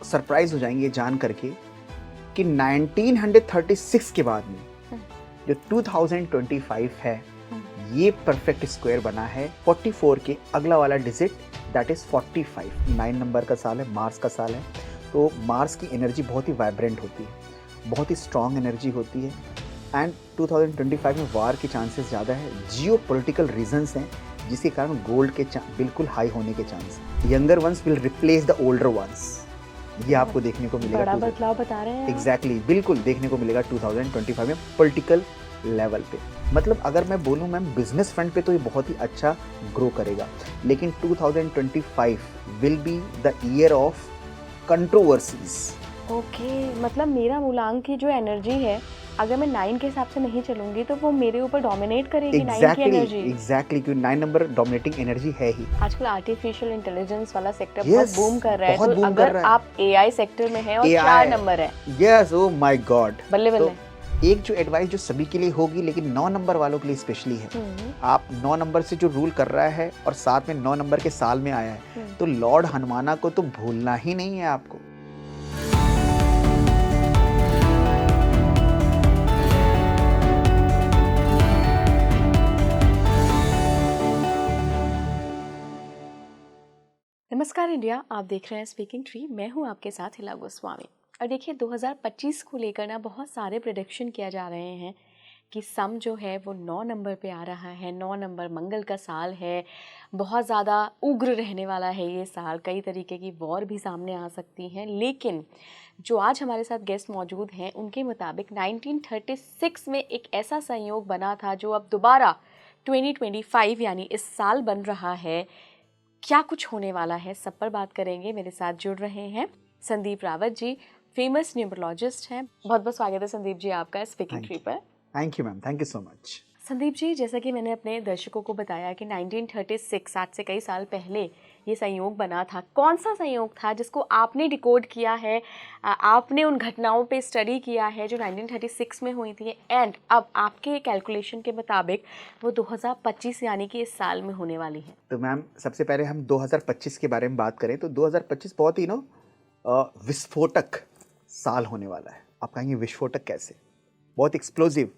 Surprise हो जाएंगे ये जान करके कि 1936 के बाद में जो 2025 है ये परफेक्ट स्क्वायर बना है 44 के अगला वाला डिजिट दैट इज 45। 9 नंबर का साल है, मार्स का साल है। तो मार्स की एनर्जी बहुत ही वाइब्रेंट होती है, बहुत ही स्ट्रॉन्ग एनर्जी होती है एंड 2025 में वार के चांसेस ज़्यादा है। जियो पोलिटिकल रीजन्स हैं जिसके कारण गोल्ड के बिल्कुल हाई होने के chance. Younger ones will replace the older ones, ये आपको देखने को मिलेगा। बड़ा बदलाव बता रहे हैं एग्जैक्टली बिल्कुल देखने को मिलेगा 2025 में पॉलिटिकल लेवल पे। मतलब अगर मैं बोलूँ मैम बिजनेस फ्रंट पे तो ये बहुत ही अच्छा ग्रो करेगा, लेकिन 2025 will be the year of controversies. Okay, मतलब मेरा मूलांक की जो एनर्जी है अगर मैं 9 के हिसाब से नहीं चलूंगी तो वो मेरे ऊपर डोमिनेट करेगी। 9 की एनर्जी एग्जैक्टली क्योंकि 9 नंबर डोमिनेटिंग एनर्जी है ही। आजकल आर्टिफिशियल इंटेलिजेंस वाला सेक्टर Yes, बहुत बूम कर रहा है। बहुत तो boom कर अगर रहा है। आप एआई सेक्टर में हैं और 4 नंबर है, यस, ओ माय गॉड, बल्ले बल्ले। एक जो एडवाइस जो सभी के लिए होगी लेकिन 9 नंबर वालों के लिए स्पेशली है। आप 9 नंबर से जो रूल कर रहा है और साथ में 9 नंबर के साल में आया है तो लॉर्ड हनुमाना को तो भूलना ही नहीं है आपको। नमस्कार इंडिया, आप देख रहे हैं स्पीकिंग ट्री। मैं हूं आपके साथ हिला गोस्वामी। और देखिए 2025 को लेकर ना बहुत सारे प्रेडिक्शन किया जा रहे हैं कि सम जो है वो 9 नंबर पे आ रहा है। 9 नंबर मंगल का साल है, बहुत ज़्यादा उग्र रहने वाला है ये साल। कई तरीके की वॉर भी सामने आ सकती हैं। लेकिन जो आज हमारे साथ गेस्ट मौजूद हैं उनके मुताबिक 1936 में एक ऐसा संयोग बना था जो अब दोबारा 2025 यानी इस साल बन रहा है। क्या कुछ होने वाला है, सब पर बात करेंगे। मेरे साथ जुड़ रहे हैं संदीप रावत जी, फेमस न्यूमरोलॉजिस्ट हैं। बहुत बहुत स्वागत है संदीप जी आपका स्पीकिंग ट्री पर। Thank you ma'am, thank you so much. Sandeep ji, जैसा कि मैंने अपने दर्शकों को बताया कि 1936 आज से कई साल पहले ये संयोग बना था। कौन सा संयोग था जिसको आपने डिकोड किया है, आपने उन घटनाओं पे स्टडी किया है जो 1936 में हुई थी एंड अब आपके कैलकुलेशन के मुताबिक वो 2025 यानी कि इस साल में होने वाली है? तो मैम सबसे पहले हम 2025 के बारे में बात करें तो 2025 बहुत ही विस्फोटक साल होने वाला है। आप कहेंगे विस्फोटक कैसे? बहुत एक्सप्लोजिव।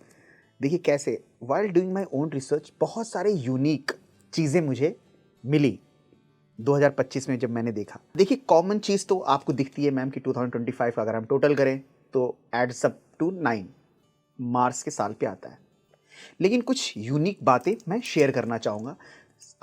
देखिए कैसे, while doing my own research बहुत सारे यूनिक चीज़ें मुझे मिली 2025 में जब मैंने देखा। देखिए कॉमन चीज़ तो आपको दिखती है मैम कि 2025 अगर हम टोटल करें तो एड्स अप टू 9, मार्स के साल पे आता है। लेकिन कुछ यूनिक बातें मैं शेयर करना चाहूँगा।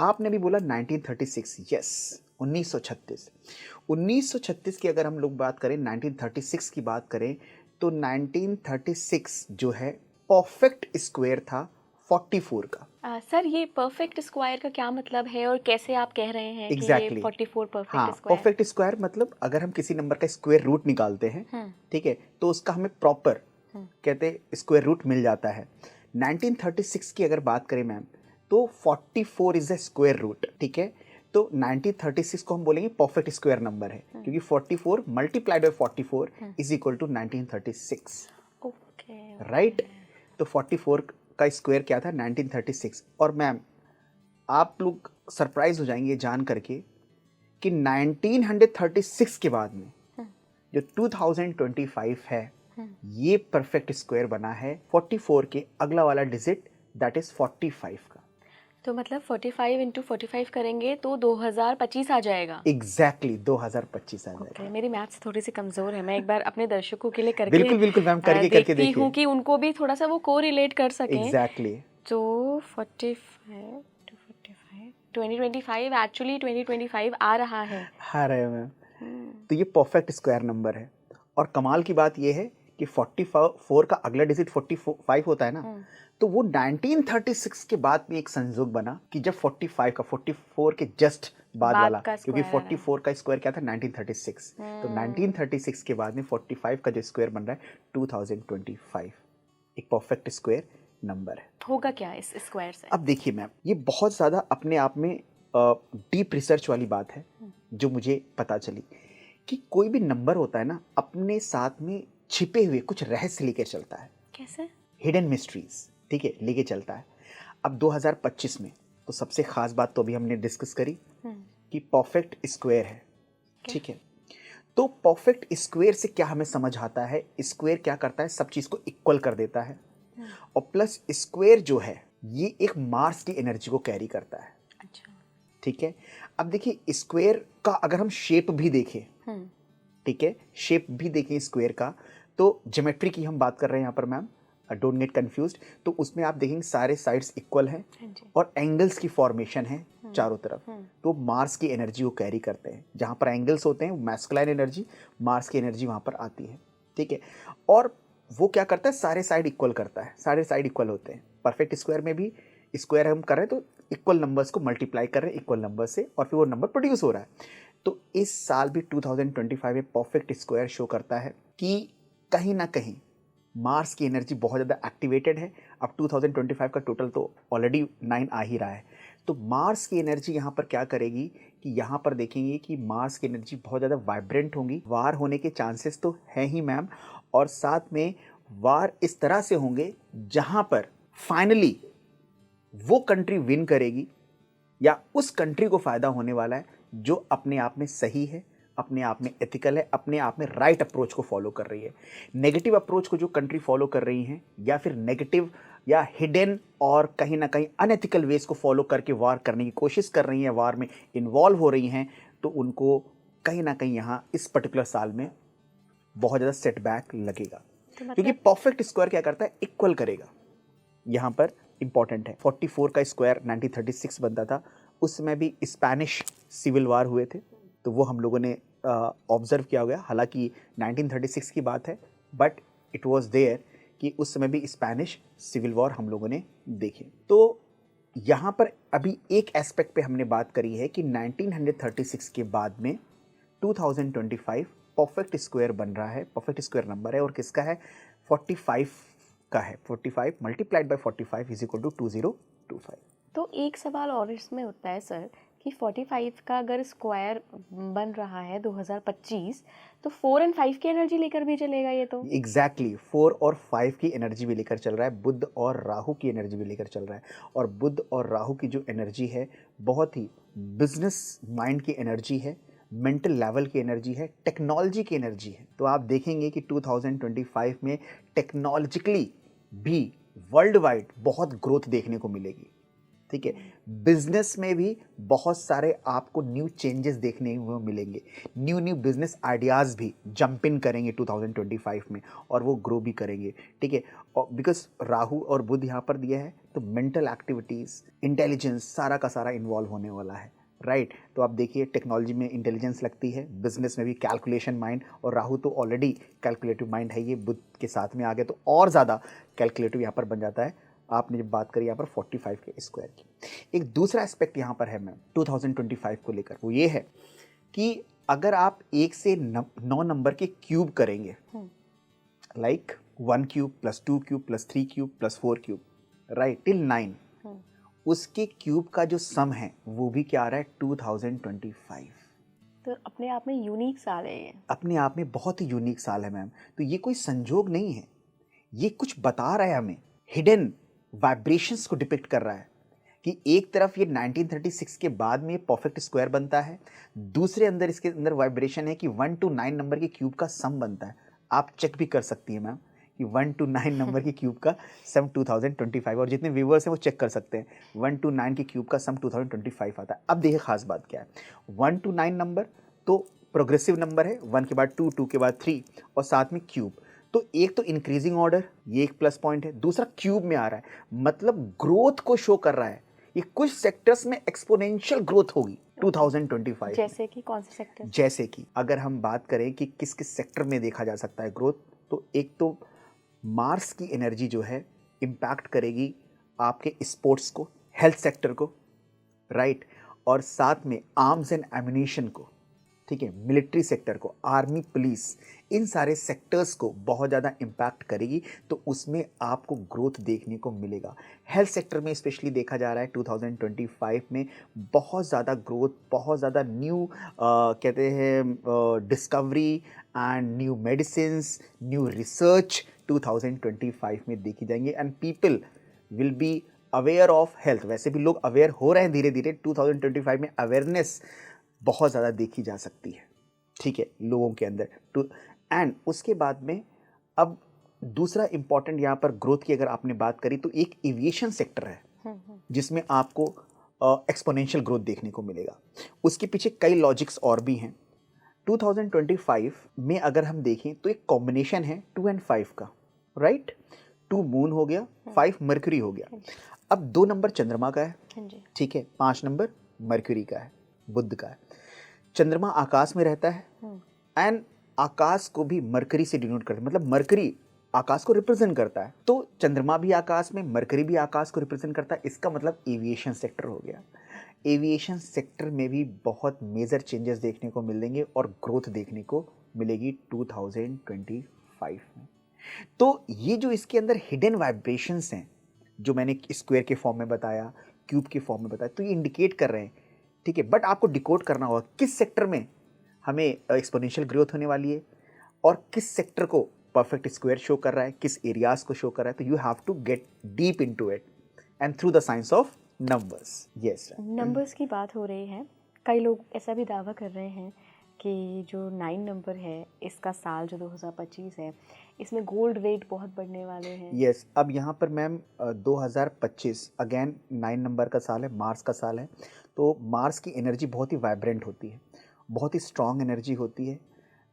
आपने भी बोला 1936, यस 1936 की अगर हम लोग बात करें, 1936 की बात करें तो 1936 जो है परफेक्ट स्क्वायर था 44 का। सर ये परफेक्ट स्क्वायर का क्या मतलब है और कैसे आप कह रहे हैं कि ये 44 परफेक्ट हाँ, स्क्वायर? परफेक्ट स्क्वायर मतलब अगर हम किसी नंबर का स्क्वायर रूट निकालते हैं, ठीक है, तो उसका हमें प्रॉपर कहते हैं स्क्वायर रूट मिल जाता है। 1936 की अगर बात करें मैम तो 44 इज अ स्क्वायर रूट, ठीक है। तो 1936 को हम बोलेंगे परफेक्ट स्क्वायर नंबर है क्योंकि 44 multiplied by 44 is equal to 1936। Okay, right. तो 44 का स्क्वायर क्या था? 1936। और मैम आप लोग सरप्राइज हो जाएंगे जान करके कि 1936 के बाद में जो 2025 है ये परफेक्ट स्क्वायर बना है 44 के अगला वाला डिजिट दैट इज 45 का। तो मतलब 45 इंटू 45 करेंगे तो 2025 आ जाएगा। एग्जैक्टली 2025 आ जाएगा। मेरी मैथ्स थोड़ी सी कमजोर है, मैं एक बार अपने दर्शकों के लिए करके बिल्कुल बिल्कुल मैम, करके देखती हूँ कि उनको भी थोड़ा सा वो को रिलेट कर सकें। एग्जैक्टली। तो 45 टू 45 2025 एक्चुअली 2025 आ रहा है। हाँ रहे मैम। तो ये परफेक्ट स्क्वायर नंबर है और कमाल की बात ये है कि 44 का अगला डिजिट 45 होता है ना, तो वो 1936 के बाद में एक संयोग बना कि जब 45 का 44 के जस्ट बाद वाला, क्योंकि 44 का स्क्वायर क्या था? 1936। तो 1936 के बाद में 45 का जो स्क्वायर बन रहा है 2025, एक परफेक्ट स्क्वायर नंबर है। होगा क्या इस स्क्वायर से? अब देखिए मैम, ये बहुत ज़्यादा अपने आप में डीप रिसर्च वाली बात है जो मुझे पता चली कि कोई भी नंबर होता है ना अपने साथ में छिपे हुए कुछ रहस्य लेके चलता है। कैसे? हिडन मिस्ट्रीज, ठीक है, लेके चलता है। अब 2025 में तो सबसे खास बात तो अभी हमने डिस्कस करी कि परफेक्ट स्क्वायर है, ठीक है। तो परफेक्ट स्क्वायर से क्या हमें समझ आता है, स्क्वायर क्या करता है, सब चीज को इक्वल कर देता है, और प्लस स्क्वायर जो है ये एक मार्स की एनर्जी को कैरी करता है। अच्छा। ठीक है, अब देखिए स्क्वायर का अगर हम शेप भी देखें, ठीक है, शेप भी देखें स्क्वायर का, तो ज्योमेट्री की हम बात कर रहे हैं यहाँ पर मैम, डोंट गेट कंफ्यूज्ड। तो उसमें आप देखेंगे सारे साइड्स इक्वल हैं और एंगल्स की फॉर्मेशन है चारों तरफ, तो मार्स की एनर्जी को कैरी करते हैं। जहाँ पर एंगल्स होते हैं मैस्कुलाइन एनर्जी, मार्स की एनर्जी वहाँ पर आती है। ठीक है, और वो क्या करता है, सारे साइड इक्वल करता है, सारे साइड इक्वल होते हैं। परफेक्ट स्क्वायर में भी स्क्वायर हम कर रहे हैं तो इक्वल नंबर्स को मल्टीप्लाई कर रहे हैं इक्वल नंबर से, और फिर वो नंबर प्रोड्यूस हो रहा है। तो इस साल भी 2025 में परफेक्ट स्क्वायर शो करता है कि कहीं ना कहीं मार्स की एनर्जी बहुत ज़्यादा एक्टिवेटेड है। अब 2025 का टोटल तो ऑलरेडी 9 आ ही रहा है, तो मार्स की एनर्जी यहाँ पर क्या करेगी कि यहाँ पर देखेंगे कि मार्स की एनर्जी बहुत ज़्यादा वाइब्रेंट होंगी, वार होने के चांसेस तो हैं ही मैम, और साथ में वार इस तरह से होंगे जहाँ पर फाइनली वो कंट्री विन करेगी या उस कंट्री को फ़ायदा होने वाला है जो अपने आप में सही है, अपने आप में एथिकल है, अपने आप में राइट अप्रोच को फॉलो कर रही है। नेगेटिव अप्रोच को जो कंट्री फॉलो कर रही हैं या फिर नेगेटिव या हिडन और कहीं ना कहीं अनएथिकल वेज को फॉलो करके वार करने की कोशिश कर रही हैं, वार में इन्वॉल्व हो रही हैं, तो उनको कहीं ना कहीं यहाँ इस पर्टिकुलर साल में बहुत ज़्यादा सेटबैक लगेगा। क्योंकि परफेक्ट स्क्वायर क्या करता है, इक्वल करेगा। यहाँ पर इंपॉर्टेंट है, 44 का स्क्वायर 1936 बनता था, उस समय भी स्पेनिश सिविल वार हुए थे, तो वो हम लोगों ने ऑब्जर्व किया गया। हालांकि 1936 की बात है, बट इट वाज देयर कि उस समय भी स्पेनिश सिविल वॉर हम लोगों ने देखे। तो यहाँ पर अभी एक एस्पेक्ट पे हमने बात करी है कि 1936 के बाद में 2025 परफेक्ट स्क्वायर बन रहा है, परफेक्ट स्क्वायर नंबर है और किसका है, 45 का है। 45 multiplied by 45 is equal to 2025। तो एक सवाल और इसमें उठता है सर कि 45 का अगर स्क्वायर बन रहा है 2025, तो 4 और 5 की एनर्जी लेकर भी चलेगा ये तो? एग्जैक्टली 4 और 5 की एनर्जी भी लेकर चल रहा है, बुध और राहु की एनर्जी भी लेकर चल रहा है। और बुध और राहु की जो एनर्जी है बहुत ही बिजनेस माइंड की एनर्जी है, मेंटल लेवल की एनर्जी है, टेक्नोलॉजी की एनर्जी है। तो आप देखेंगे कि 2025 में टेक्नोलॉजिकली भी वर्ल्ड वाइड बहुत ग्रोथ देखने को मिलेगी। ठीक है, बिजनेस में भी बहुत सारे आपको न्यू चेंजेस देखने को मिलेंगे, न्यू बिजनेस आइडियाज़ भी जंप इन करेंगे 2025 में और वो ग्रो भी करेंगे। ठीक है, और बिकॉज राहु और बुध यहाँ पर दिया है तो मेंटल एक्टिविटीज़, इंटेलिजेंस सारा का सारा इन्वॉल्व होने वाला है, राइट। तो आप देखिए टेक्नोलॉजी में इंटेलिजेंस लगती है, बिजनेस में भी कैलकुलेशन माइंड, और राहु तो ऑलरेडी कैलकुलेटिव माइंड है, ये बुध के साथ में आ गया तो और ज़्यादा कैलकुलेटिव यहाँ पर बन जाता है। आपने जब बात करी यहाँ पर 45 के स्क्वायर की, एक दूसरा एस्पेक्ट यहाँ पर है मैम 2025 को लेकर, वो ये है कि अगर आप 1 से 9 नंबर के क्यूब करेंगे, like 1 cube plus 2 cube plus 3 cube plus 4 cube, right, till 9, उसके क्यूब का जो सम है वो भी क्या आ रहा है 2025। तो अपने आप में यूनिक साल है ये, अपने आप में बहुत ही यूनिक साल है मैम। तो ये कोई संजोग नहीं है, ये कुछ बता रहा है हमें, हिडन वाइब्रेशंस को डिपिक्ट कर रहा है कि एक तरफ ये 1936 के बाद में परफेक्ट स्क्वायर बनता है, दूसरे अंदर इसके अंदर वाइब्रेशन है कि 1 to 9 नंबर के क्यूब का सम बनता है। आप चेक भी कर सकती हैं मैम कि 1 to 9 नंबर के क्यूब का सम 2025, और जितने व्यूवर्स हैं वो चेक कर सकते हैं 1 to 9 के क्यूब का सम 2025 आता है। अब देखिए खास बात क्या है, 1 to 9 नंबर तो प्रोग्रेसिव नंबर है, 1 के बाद 2, 2 के बाद 3 और साथ में क्यूब, तो एक तो इंक्रीजिंग ऑर्डर, ये एक प्लस पॉइंट है, दूसरा क्यूब में आ रहा है, मतलब ग्रोथ को शो कर रहा है। ये कुछ सेक्टर्स में एक्सपोनेंशियल ग्रोथ होगी 2025। जैसे कि कौन से सेक्टर? जैसे कि अगर हम बात करें कि किस किस सेक्टर में देखा जा सकता है ग्रोथ, तो एक तो मार्स की एनर्जी जो है इम्पैक्ट करेगी आपके स्पोर्ट्स को, हेल्थ सेक्टर को, राइट, और साथ में आर्म्स एंड एम्यूनिशन को, ठीक है, मिलिट्री सेक्टर को, आर्मी, पुलिस, इन सारे सेक्टर्स को बहुत ज़्यादा इम्पैक्ट करेगी, तो उसमें आपको ग्रोथ देखने को मिलेगा। हेल्थ सेक्टर में स्पेशली देखा जा रहा है 2025 में बहुत ज़्यादा ग्रोथ, बहुत ज़्यादा न्यू कहते हैं discovery and new medicines, new research 2025 में देखी जाएंगी, and people will be aware of health. वैसे भी लोग अवेयर हो रहे हैं धीरे धीरे, 2025 में अवेयरनेस बहुत ज़्यादा देखी जा सकती है। ठीक है, लोगों के अंदर टू। एंड उसके बाद में अब दूसरा इंपॉर्टेंट यहाँ पर ग्रोथ की अगर आपने बात करी तो एक एविएशन सेक्टर है जिसमें आपको एक्सपोनेंशियल ग्रोथ देखने को मिलेगा। उसके पीछे कई लॉजिक्स और भी हैं। 2025 में अगर हम देखें तो एक कॉम्बिनेशन है 2 और 5 का, राइट। 2 मून हो गया, 5 मरकरी हो गया। अब 2 नंबर चंद्रमा का है, ठीक है, 5 नंबर मरकरी का है, बुध का है। चंद्रमा आकाश में रहता है एंड आकाश को भी मरकरी से डिनोट करता है, मतलब मरकरी आकाश को रिप्रेजेंट करता है, तो चंद्रमा भी आकाश में, मरकरी भी आकाश को रिप्रेजेंट करता है। इसका मतलब एविएशन सेक्टर हो गया। एविएशन सेक्टर में भी बहुत मेजर चेंजेस देखने को मिलेंगे और ग्रोथ देखने को मिलेगी 2025 में। तो ये जो इसके अंदर हिडन वाइब्रेशंस हैं जो मैंने स्क्वायर के फॉर्म में बताया, क्यूब के फॉर्म में बताया, तो ये इंडिकेट कर रहे हैं, ठीक है। बट आपको डिकोड करना होगा किस सेक्टर में हमें एक्सपोनेंशियल ग्रोथ होने वाली है और किस सेक्टर को परफेक्ट स्क्वायर शो कर रहा है, किस एरियाज को शो कर रहा है। तो you have to get deep into it and through the science of numbers. Yes, numbers की बात हो रही है, कई लोग ऐसा भी दावा कर रहे हैं कि जो 9 नंबर है इसका साल जो 2025 है इसमें गोल्ड रेट बहुत बढ़ने वाले हैं। यस, अब यहाँ पर मैम 2025 अगेन 9 नंबर का साल है, मार्स का साल है। तो मार्स की एनर्जी बहुत ही वाइब्रेंट होती है, बहुत ही स्ट्रॉन्ग एनर्जी होती है।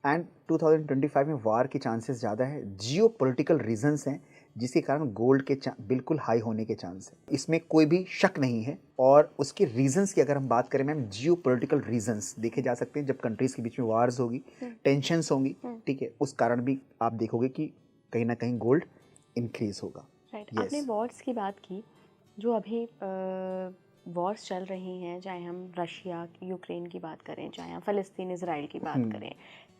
एंड 2025 में वार के चांसेस ज़्यादा है, जियो पोलिटिकल रीजन्स हैं जिसके कारण गोल्ड के बिल्कुल हाई होने के चांस है, इसमें कोई भी शक नहीं है। और उसके रीजंस की अगर हम बात करें मैम, जियो पोलिटिकल रीजंस देखे जा सकते हैं। जब कंट्रीज़ के बीच में वार्स होगी, टेंशंस होंगी, ठीक है, उस कारण भी आप देखोगे कि कहीं ना कहीं गोल्ड इंक्रीज होगा। राइट। आपने वॉर्स की बात की, जो अभी वॉर्स चल रही हैं, चाहे हम रशिया यूक्रेन की बात करें, चाहे हम फ़लस्तीन इसराइल की बात करें,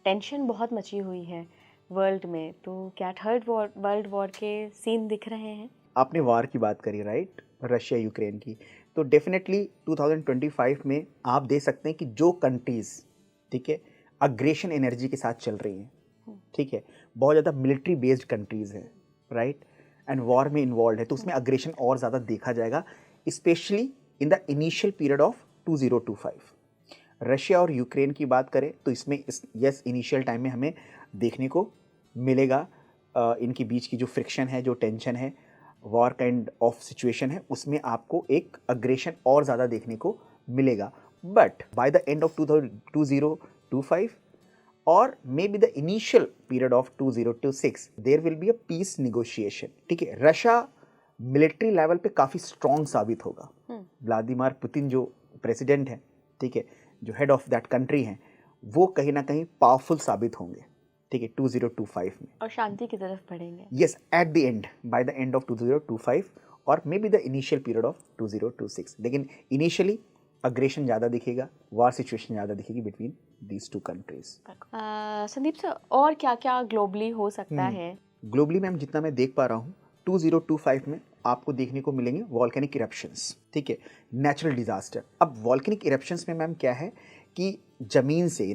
टेंशन बहुत मची हुई है वर्ल्ड में। तो क्या थर्ड वर्ल्ड वॉर के सीन दिख रहे हैं? आपने वार की बात करी, राइट, रशिया यूक्रेन की, तो डेफिनेटली 2025 में आप देख सकते हैं कि जो कंट्रीज़, ठीक है, अग्रेशन एनर्जी के साथ चल रही हैं, ठीक है, बहुत ज़्यादा मिलिट्री बेस्ड कंट्रीज़ हैं, राइट, एंड वॉर में इन्वॉल्व है, तो उसमें अग्रेशन और ज़्यादा देखा जाएगा, specially in the initial period of 2025। Russia और यूक्रेन की बात करें तो इसमें यस इनिशियल टाइम में हमें देखने को मिलेगा इनके बीच की जो फ्रिक्शन है, जो टेंशन है, वॉर काइंड ऑफ सिचुएशन है, उसमें आपको एक अग्रेशन और ज़्यादा देखने को मिलेगा। But by the end of 2025 और may be the initial period of 2026 there will be a peace negotiation, ठीक है। रशिया मिलिट्री लेवल पे काफ़ी स्ट्रॉन्ग साबित होगा। व्लादिमीर पुतिन जो प्रेसिडेंट है, ठीक है, जो हेड ऑफ दैट कंट्री हैं, वो कहीं ना कहीं पावरफुल साबित होंगे, ठीक है, 2025 में, और शांति की तरफ बढ़ेंगे। Yes, at the end, bye the end of 2025 और may be the initial period of 2026। लेकिन इनिशियली अग्रेशन ज़्यादा दिखेगा, वार सिचुएशन ज़्यादा दिखेगी between these two countries. Sandeep sir, और क्या क्या ग्लोबली हो सकता है? ग्लोबली मैम जितना मैं देख पा रहा हूँ 2025 में आपको देखने को मिलेंगे वॉल्केनिक इरप्शंस, ठीक है, नेचुरल डिजास्टर। अब वॉल्केनिक इरप्शंस में मैम क्या है कि ज़मीन से,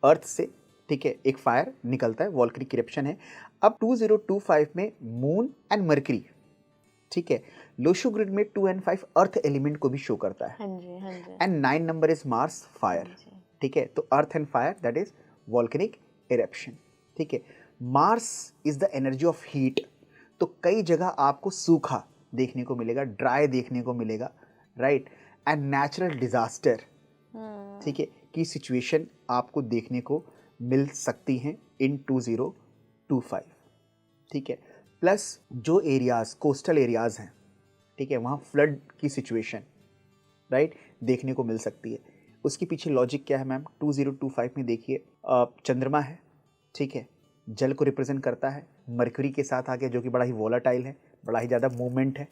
अर्थ से, ठीक है, एक फायर निकलता है, वॉल्केनिक इरप्शन है। अब 2025 में मून एंड मरकरी, ठीक है, लोशो ग्रिड में 2 और 5 अर्थ एलिमेंट को भी शो करता है। हाँ जी, हाँ जी। And 9 number is Mars fire, ठीक है, तो earth and fire that is volcanic eruption, ठीक है। Mars is the energy of heat, तो कई जगह आपको सूखा देखने को मिलेगा, ड्राई देखने को मिलेगा, राइट, एंड नेचुरल डिजास्टर, ठीक है, की सिचुएशन आपको देखने को मिल सकती हैं इन 2025, ठीक है। प्लस जो एरियाज कोस्टल एरियाज हैं, ठीक है, वहाँ फ्लड की सिचुएशन, राइट, देखने को मिल सकती है। उसके पीछे लॉजिक क्या है मैम? 2025 में देखिए चंद्रमा है, ठीक है, जल को रिप्रेजेंट करता है, मरकरी के साथ आ गया जो कि बड़ा ही वोलाटाइल है, बड़ा ही ज़्यादा मूवमेंट है,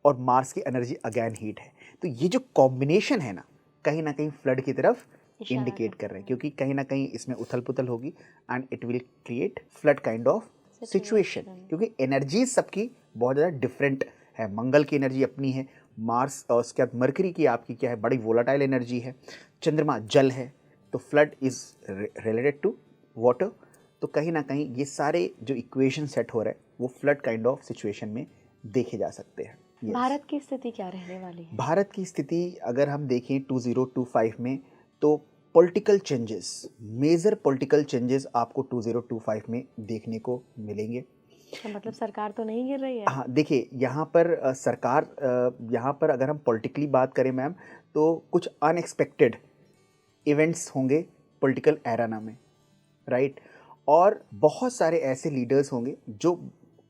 और मार्स की एनर्जी अगेन हीट है। तो ये जो कॉम्बिनेशन है ना कहीं फ्लड की तरफ इंडिकेट कर रहे हैं, क्योंकि कहीं ना कहीं इसमें उथल पुथल होगी and it will create flood kind of situation, क्योंकि एनर्जी सबकी बहुत ज़्यादा डिफरेंट है। मंगल की एनर्जी अपनी है, मार्स और उसके बाद मरकरी की आपकी क्या है, बड़ी वोलाटाइल एनर्जी है, चंद्रमा जल है, तो flood is related to water. तो कहीं ना कहीं ये सारे जो इक्वेशन सेट हो रहे हैं वो फ्लड काइंड ऑफ सिचुएशन में देखे जा सकते हैं। Yes. भारत की स्थिति क्या रहने वाली है? भारत की स्थिति अगर हम देखें 2025 में, तो political changes, major political changes आपको 2025 में देखने को मिलेंगे। तो मतलब सरकार तो नहीं गिर रही है? हाँ, देखिए यहाँ पर सरकार, यहाँ पर अगर हम पॉलिटिकली बात करें मैम, तो कुछ अनएक्सपेक्टेड इवेंट्स होंगे पॉलिटिकल एराना में, राइट। और बहुत सारे ऐसे लीडर्स होंगे जो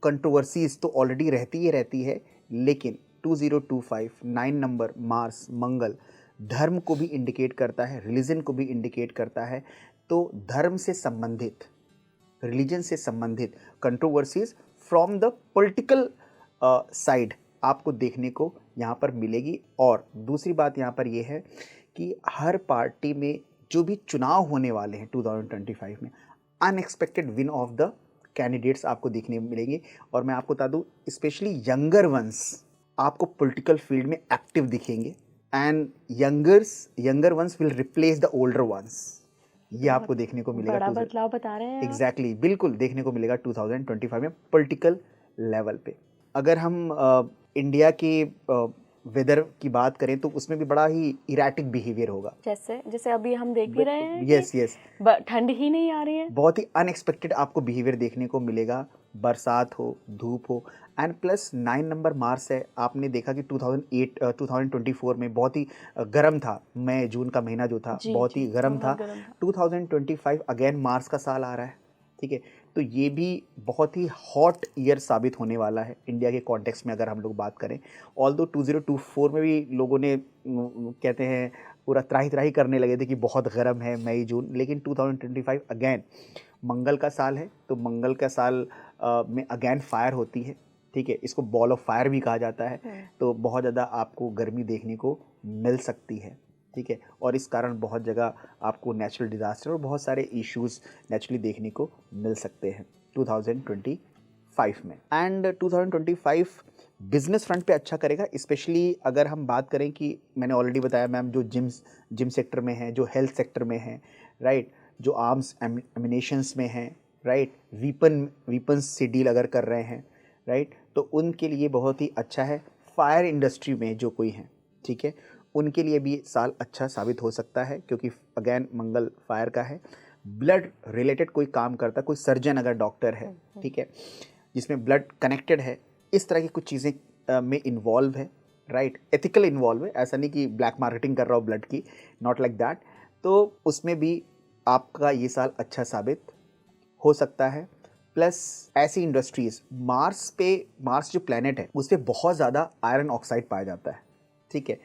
कंट्रोवर्सीज तो ऑलरेडी रहती है, लेकिन 2025 9 नंबर मार्स मंगल धर्म को भी इंडिकेट करता है, रिलीजन को भी इंडिकेट करता है। तो धर्म से संबंधित, रिलीजन से संबंधित controversies from the political side आपको देखने को यहाँ पर मिलेगी। और दूसरी बात यहाँ पर यह है कि हर पार्टी में जो भी चुनाव होने वाले हैं 2025 में, unexpected win of the candidates आपको देखने मिलेंगे। और मैं आपको बता दूँ, स्पेशली यंगर वंस आपको पॉलिटिकल फील्ड में एक्टिव दिखेंगे, and younger ones will replace the older ones. ये आपको देखने को मिलेगा। बड़ा बदलाव बता रहे हैं। एग्जैक्टली, बिल्कुल देखने को मिलेगा 2025 में पॉलिटिकल लेवल पे। अगर हम इंडिया के वेदर की बात करें तो उसमें भी बड़ा ही इरेटिक बिहेवियर होगा। जैसे अभी हम देख भी रहे हैं। यस, ठंड ही नहीं आ रही है। बहुत ही अनएक्सपेक्टेड आपको बिहेवियर देखने को मिलेगा, बरसात हो, धूप हो। एंड प्लस 9 नंबर मार्स है। आपने देखा कि 2024 में बहुत ही गर्म था, मई जून का महीना जो था बहुत ही गर्म था। 2025 अगेन मार्स का साल आ रहा है, ठीक है। तो ये भी बहुत ही हॉट ईयर साबित होने वाला है इंडिया के कॉन्टेक्स्ट में अगर हम लोग बात करें। ऑल्दो 2024 में भी लोगों ने कहते हैं पूरा त्राही करने लगे थे कि बहुत गर्म है मई जून, लेकिन 2025 अगेन मंगल का साल है। तो मंगल का साल में अगेन फायर होती है, ठीक है। इसको बॉल ऑफ फायर भी कहा जाता है। तो बहुत ज़्यादा आपको गर्मी देखने को मिल सकती है, ठीक है। और इस कारण बहुत जगह आपको नेचुरल डिज़ास्टर और बहुत सारे इश्यूज नेचुरली देखने को मिल सकते हैं 2025 में। एंड 2025 बिजनेस फ्रंट पे अच्छा करेगा, स्पेशली अगर हम बात करें कि मैंने ऑलरेडी बताया मैम, जो जिम सेक्टर में है, जो हेल्थ सेक्टर में है, राइट, जो आर्म्स एमिनेशंस में हैं, राइट, वीपन्स से डील अगर कर रहे हैं, राइट, तो उनके लिए बहुत ही अच्छा है। फायर इंडस्ट्री में जो कोई हैं, ठीक है, उनके लिए भी साल अच्छा साबित हो सकता है, क्योंकि अगेन मंगल फायर का है। ब्लड रिलेटेड कोई काम करता, कोई सर्जन अगर डॉक्टर है, ठीक है, जिसमें ब्लड कनेक्टेड है, इस तरह की कुछ चीज़ें में इन्वॉल्व है, राइट, एथिकल इन्वॉल्व है, ऐसा नहीं कि ब्लैक मार्केटिंग कर रहा हो ब्लड की, नॉट लाइक दैट। तो उसमें भी आपका ये साल अच्छा साबित हो सकता है। प्लस ऐसी इंडस्ट्रीज, मार्स जो प्लैनेट है उस पर बहुत ज़्यादा आयरन ऑक्साइड पाया जाता है, ठीक है।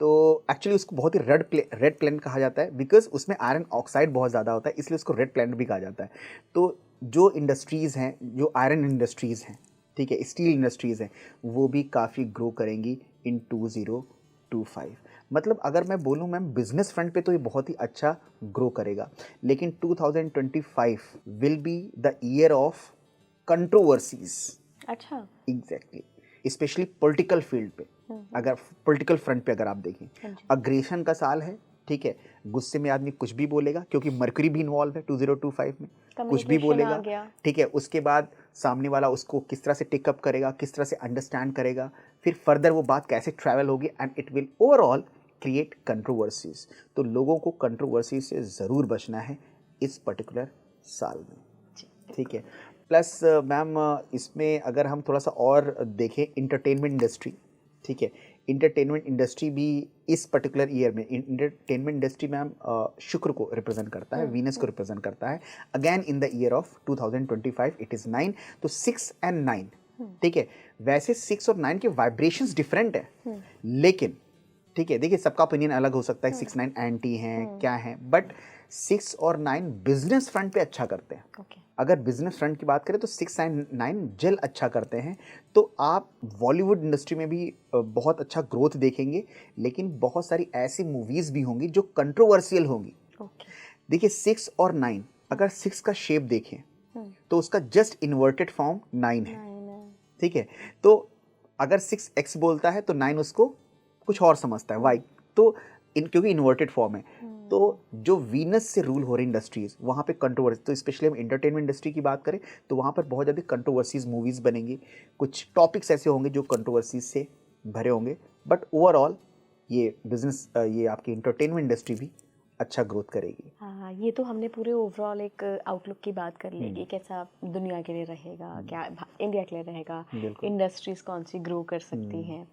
तो एक्चुअली उसको बहुत ही रेड प्लैनेट कहा जाता है, बिकॉज उसमें आयरन ऑक्साइड बहुत ज़्यादा होता है, इसलिए उसको रेड प्लैनेट भी कहा जाता है। तो जो इंडस्ट्रीज़ हैं, जो आयरन इंडस्ट्रीज़ हैं, ठीक है, स्टील इंडस्ट्रीज़ हैं, वो भी काफ़ी ग्रो करेंगी इन 2025। मतलब अगर मैं बोलूँ मैम, बिजनेस फ्रंट पे तो ये बहुत ही अच्छा ग्रो करेगा, लेकिन 2025 will be the year of controversies. अच्छा, एग्जैक्टली, स्पेशली पॉलिटिकल फील्ड पे, अगर पॉलिटिकल फ्रंट पे अगर आप देखें, अग्रेशन का साल है, ठीक है। गुस्से में आदमी कुछ भी बोलेगा, क्योंकि मरकरी भी इन्वॉल्व है 2025 में, कुछ भी बोलेगा, ठीक है। उसके बाद सामने वाला उसको किस तरह से टेकअप करेगा, किस तरह से अंडरस्टैंड करेगा, फिर फर्दर वो बात कैसे ट्रैवल होगी, and it will overall create controversies. तो लोगों को कंट्रोवर्सी से ज़रूर बचना है इस पर्टिकुलर साल में, ठीक है। प्लस मैम इसमें अगर हम थोड़ा सा और देखें, इंटरटेनमेंट इंडस्ट्री, ठीक है, इंटरटेनमेंट इंडस्ट्री भी इस पर्टिकुलर ईयर में, इंटरटेनमेंट इंडस्ट्री मैम शुक्र को रिप्रेजेंट करता है, वीनस को रिप्रेजेंट करता है। Again in the year of 2025 it is 9, तो 6 and 9, ठीक है। वैसे 6 और 9 के वाइब्रेशंस डिफरेंट है, लेकिन ठीक है, देखिए सबका ओपिनियन अलग हो सकता है, 6 9 एंटी हैं, क्या हैं, बट 6 और 9 बिजनेस फ्रंट पे अच्छा करते हैं। अगर बिजनेस फ्रंट की बात करें तो 6 and 9 जेल अच्छा करते हैं। तो आप बॉलीवुड इंडस्ट्री में भी बहुत अच्छा ग्रोथ देखेंगे, लेकिन बहुत सारी ऐसी मूवीज़ भी होंगी जो कंट्रोवर्शियल होंगी। देखिए 6 और 9, अगर 6 का शेप देखें तो उसका जस्ट इन्वर्टेड फॉर्म 9 है, ठीक है। तो अगर 6x बोलता है तो 9 उसको कुछ और समझता है, वाई, तो क्योंकि इन्वर्टेड फॉर्म है। तो जो वीनस से रूल हो रही इंडस्ट्रीज, वहाँ पे कंट्रोवर्सी, तो स्पेशली हम इंटरटेनमेंट इंडस्ट्री की बात करें तो वहाँ पर बहुत ज़्यादा कंट्रोवर्सीज मूवीज़ बनेंगी, कुछ टॉपिक्स ऐसे होंगे जो कंट्रोवर्सीज से भरे होंगे, बट ओवरऑल ये बिजनेस, ये आपकी इंटरटेनमेंट इंडस्ट्री भी अच्छा ग्रोथ करेगी। हाँ, ये तो हमने पूरे ओवरऑल एक आउटलुक की बात कर ली कि कैसा दुनिया के लिए रहेगा, क्या इंडिया के लिए रहेगा, बिल्कुल। इंडस्ट्रीज कौन सी ग्रो कर सकती हैं।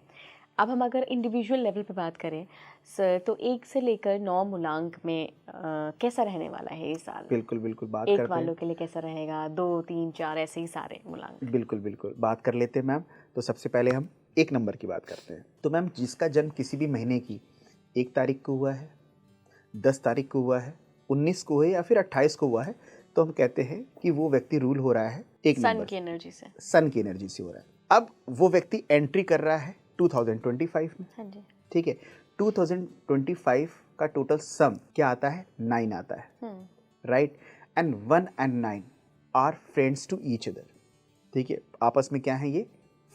अब हम अगर इंडिविजुअल लेवल पे बात करें सर, तो 1 से लेकर 9 मूलांक में कैसा रहने वाला है ये साल? बिल्कुल बिल्कुल बात 1 करते हैं। वालों के लिए कैसा रहेगा, 2, 3, 4 ऐसे ही सारे मूलांक? बिल्कुल बिल्कुल बात कर लेते हैं मैम। तो सबसे पहले हम 1 नंबर की बात करते हैं। तो मैम जिसका जन्म किसी भी महीने की 1 तारीख को हुआ है, 10 तारीख को हुआ है, 19 को है या फिर 28 को हुआ है, तो हम कहते हैं कि वो व्यक्ति रूल हो रहा है 1 सन नंबर की एनर्जी से। सन की एनर्जी से हो रहा है। अब वो व्यक्ति एंट्री कर रहा है 2025 में। हाँ जी। ठीक है, 2025 का टोटल सम क्या आता है? 9 आता है, right. And 1 and 9 are friends to each other. ठीक है, आपस में क्या है, ये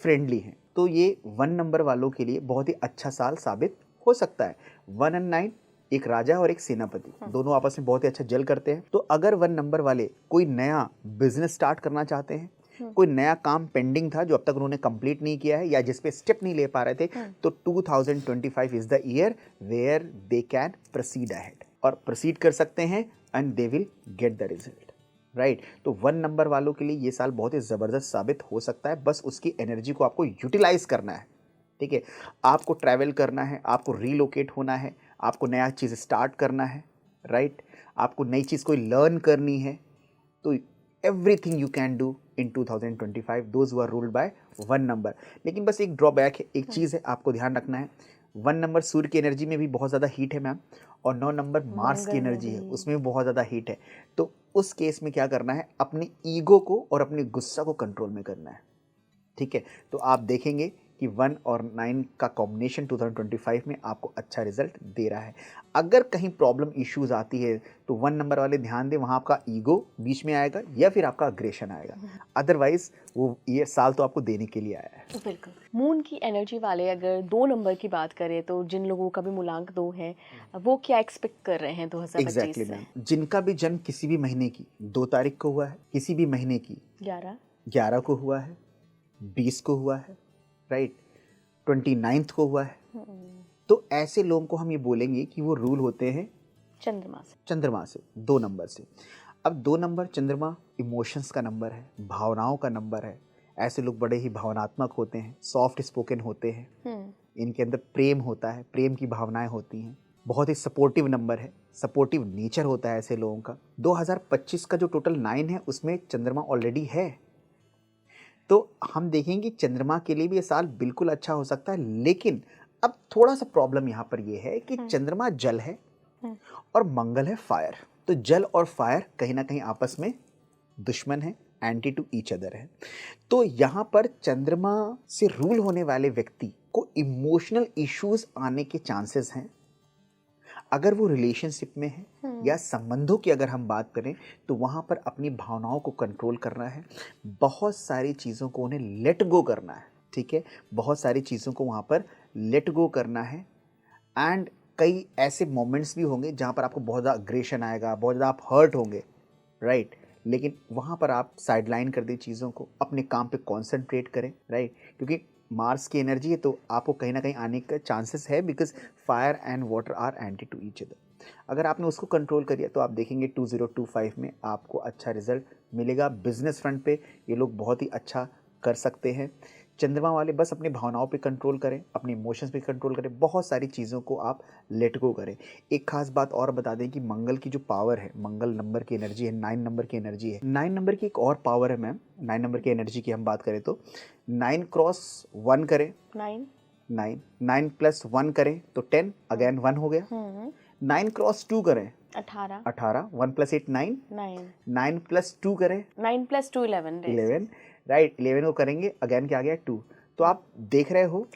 फ्रेंडली हैं। तो ये 1 नंबर वालों के लिए बहुत ही अच्छा साल साबित हो सकता है। 1 एंड 9 एक राजा और एक सेनापति, दोनों आपस में बहुत ही अच्छा जल करते हैं। तो अगर 1 नंबर वाले कोई नया बिजनेस स्टार्ट करना चाहते हैं, कोई नया काम पेंडिंग था जो अब तक उन्होंने कंप्लीट नहीं किया है या जिस पे स्टेप नहीं ले पा रहे थे, तो 2025 is the year where they can proceed ahead, और प्रोसीड कर सकते हैं and they will get the result, right. तो 1 नंबर वालों के लिए ये साल बहुत ही ज़बरदस्त साबित हो सकता है। बस उसकी एनर्जी को आपको यूटिलाइज करना है। ठीक है, आपको ट्रैवल करना है, आपको रीलोकेट होना है, आपको नया चीज़ स्टार्ट करना है, राइट। आपको नई चीज़ कोई लर्न करनी है। तो everything you can do in 2025 those who are ruled by 1 number. लेकिन बस एक ड्रॉबैक है, एक चीज़ है, आपको ध्यान रखना है। 1 नंबर सूर्य की एनर्जी में भी बहुत ज़्यादा हीट है मैम, और 9 नंबर मार्स की मंगल में एनर्जी है, भी। उसमें भी बहुत ज़्यादा हीट है। तो उस केस में क्या करना है, अपने ईगो को और अपने गुस्सा को कंट्रोल में करना है। ठीक है, तो आप देखेंगे कि 1 और 9 का कॉम्बिनेशन 2025 में आपको अच्छा रिजल्ट दे रहा है। अगर कहीं प्रॉब्लम इश्यूज आती है तो 1 नंबर वाले ध्यान दें, वहाँ आपका ईगो बीच में आएगा या फिर आपका अग्रेशन आएगा। अदरवाइज वो ये साल तो आपको देने के लिए आया है। बिल्कुल। मून की एनर्जी वाले अगर 2 नंबर की बात करें, तो जिन लोगों का भी मूलांक 2 है, वो क्या एक्सपेक्ट कर रहे हैं 2025 एग्जैक्टली से? मैम, जिनका भी जन्म किसी भी महीने की 2 तारीख को हुआ है, किसी भी महीने की 11 11 को हुआ है, 20 को हुआ है, राइट, 29 को हुआ है, तो ऐसे लोगों को हम ये बोलेंगे कि वो रूल होते हैं चंद्रमा से 2 नंबर से। अब 2 नंबर चंद्रमा इमोशंस का नंबर है, भावनाओं का नंबर है। ऐसे लोग बड़े ही भावनात्मक होते हैं, सॉफ्ट स्पोकन होते हैं, इनके अंदर प्रेम होता है, प्रेम की भावनाएं होती हैं। बहुत ही सपोर्टिव नंबर है, सपोर्टिव नेचर होता है ऐसे लोगों का। 2025 का जो टोटल 9 है उसमें चंद्रमा ऑलरेडी है। तो हम देखेंगे चंद्रमा के लिए भी ये साल बिल्कुल अच्छा हो सकता है। लेकिन अब थोड़ा सा प्रॉब्लम यहाँ पर ये है कि चंद्रमा जल है और मंगल है फायर। तो जल और फायर कहीं ना कहीं आपस में दुश्मन है, एंटी टू ईच अदर है। तो यहाँ पर चंद्रमा से रूल होने वाले व्यक्ति को इमोशनल इश्यूज आने के चांसेस हैं। अगर वो रिलेशनशिप में है या संबंधों की अगर हम बात करें, तो वहाँ पर अपनी भावनाओं को कंट्रोल करना है, बहुत सारी चीज़ों को उन्हें लेट गो करना है। ठीक है, बहुत सारी चीज़ों को वहाँ पर लेट गो करना है। एंड कई ऐसे मोमेंट्स भी होंगे जहाँ पर आपको बहुत ज़्यादा अग्रेशन आएगा, बहुत ज़्यादा आप हर्ट होंगे, राइट। लेकिन वहाँ पर आप साइडलाइन कर दें चीज़ों को, अपने काम पे कॉन्सेंट्रेट करें, राइट। क्योंकि मार्स की एनर्जी है तो आपको कहीं ना कहीं आने का चांसेस है, because fire and water are anti to each other. अगर आपने उसको कंट्रोल करिए तो आप देखेंगे 2025 में आपको अच्छा रिजल्ट मिलेगा। बिजनेस फ्रंट पे ये लोग बहुत ही अच्छा कर सकते हैं। चंद्रमा वाले बस अपनी भावनाओं पे कंट्रोल करें, अपने इमोशंस पे कंट्रोल करें, बहुत सारी चीज़ों को आप लेट गो करें। एक खास बात और बता दें कि मंगल की जो पावर है, मंगल नंबर की एनर्जी है, 9 नंबर की एनर्जी है। 9 नंबर की एक और पावर है मैम, 9 नंबर की एनर्जी की हम बात करें तो 9 क्रॉस 1 करें, 9 प्लस 1 करें तो 10, अगेन 1 हो गया। 9 क्रॉस 2 करें 18, 1 प्लस 8 9, 9 प्लस 2 करें 9 प्लस 2 11, राइट। 11 को करेंगे, अगेन क्या आ गया 2। तो आप देख रहे हो,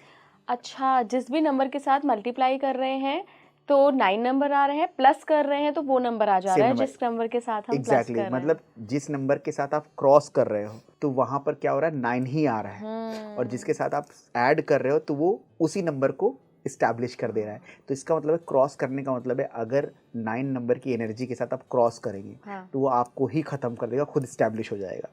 अच्छा, जिस भी नंबर के साथ मल्टीप्लाई कर रहे हैं तो 9 नंबर आ रहे हैं, प्लस कर रहे हैं तो वो नंबर आ जा रहा है जिस नंबर के साथ हम प्लस कर रहे हैं। मतलब जिस नंबर के साथ आप क्रॉस कर रहे हो तो वहां पर क्या हो रहा है, 9 ही आ रहा है, और जिसके साथ आप ऐड कर रहे हो तो वो उसी नंबर को इस्टेब्लिश कर दे रहा है। तो इसका मतलब है क्रॉस करने का मतलब है अगर 9 नंबर की एनर्जी के साथ आप क्रॉस करेंगे तो वो आपको ही खत्म कर देगा, खुद इस्टेब्लिश हो जाएगा।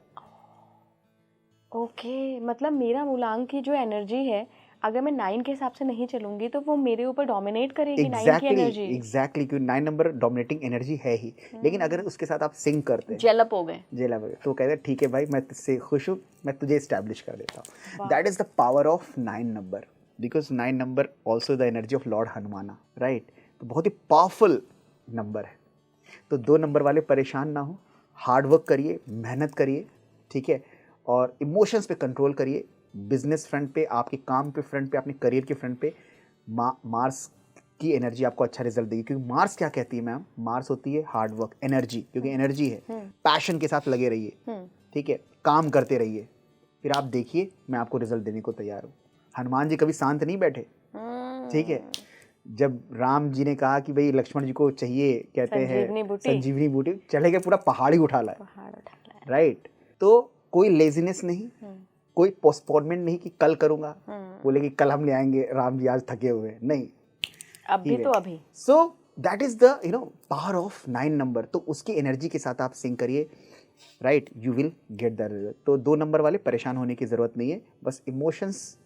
ओके, मतलब मेरा मूलांक की जो एनर्जी है अगर मैं 9 के हिसाब से नहीं चलूंगी तो वो मेरे ऊपर डोमिनेट करेगी 9 की एनर्जी। एग्जैक्टली क्योंकि 9 नंबर डोमिनेटिंग एनर्जी है ही। लेकिन अगर उसके साथ आप सिंक करते हैं, जेलअप हो गए, तो कहते हैं ठीक है भाई, मैं तुझसे खुश हूँ, मैं तुझे इस्टेब्लिश कर देता हूँ। That is the power of 9 number, because 9 number also the energy of lord Hanumana, right. तो बहुत ही पावरफुल नंबर है। तो 2 नंबर वाले परेशान ना हो, हार्ड वर्क करिए, मेहनत करिए, ठीक है, और इमोशंस पे कंट्रोल करिए। बिजनेस फ्रंट पे, आपके काम पे फ्रंट पे, अपने करियर के फ्रंट पे मार्स की एनर्जी आपको अच्छा रिजल्ट देगी। क्योंकि मार्स क्या कहती है मैम, मार्स होती है हार्ड वर्क, एनर्जी, क्योंकि एनर्जी है। पैशन के साथ लगे रहिए, ठीक है, काम करते रहिए, फिर आप देखिए मैं आपको रिजल्ट देने को तैयार हूँ। हनुमान जी कभी शांत नहीं बैठे, ठीक है। जब राम जी ने कहा कि भाई लक्ष्मण जी को चाहिए, कहते हैं संजीवनी बूटी, चले गए पूरा पहाड़ ही उठा लाए, राइट। तो कोई लेजीनेस नहीं, कोई पोस्टपोनमेंट नहीं कि कल करूंगा, बोले कि कल हम ले आएंगे, राम जी आज थके हुए हैं, नहीं, अभी तो अभी। So that is the power of 9 number. तो उसकी एनर्जी के साथ आप सिंक करिए, right, you will get the result. तो 2 नंबर वाले परेशान होने की ज़रूरत नहीं है। बस इमोशंस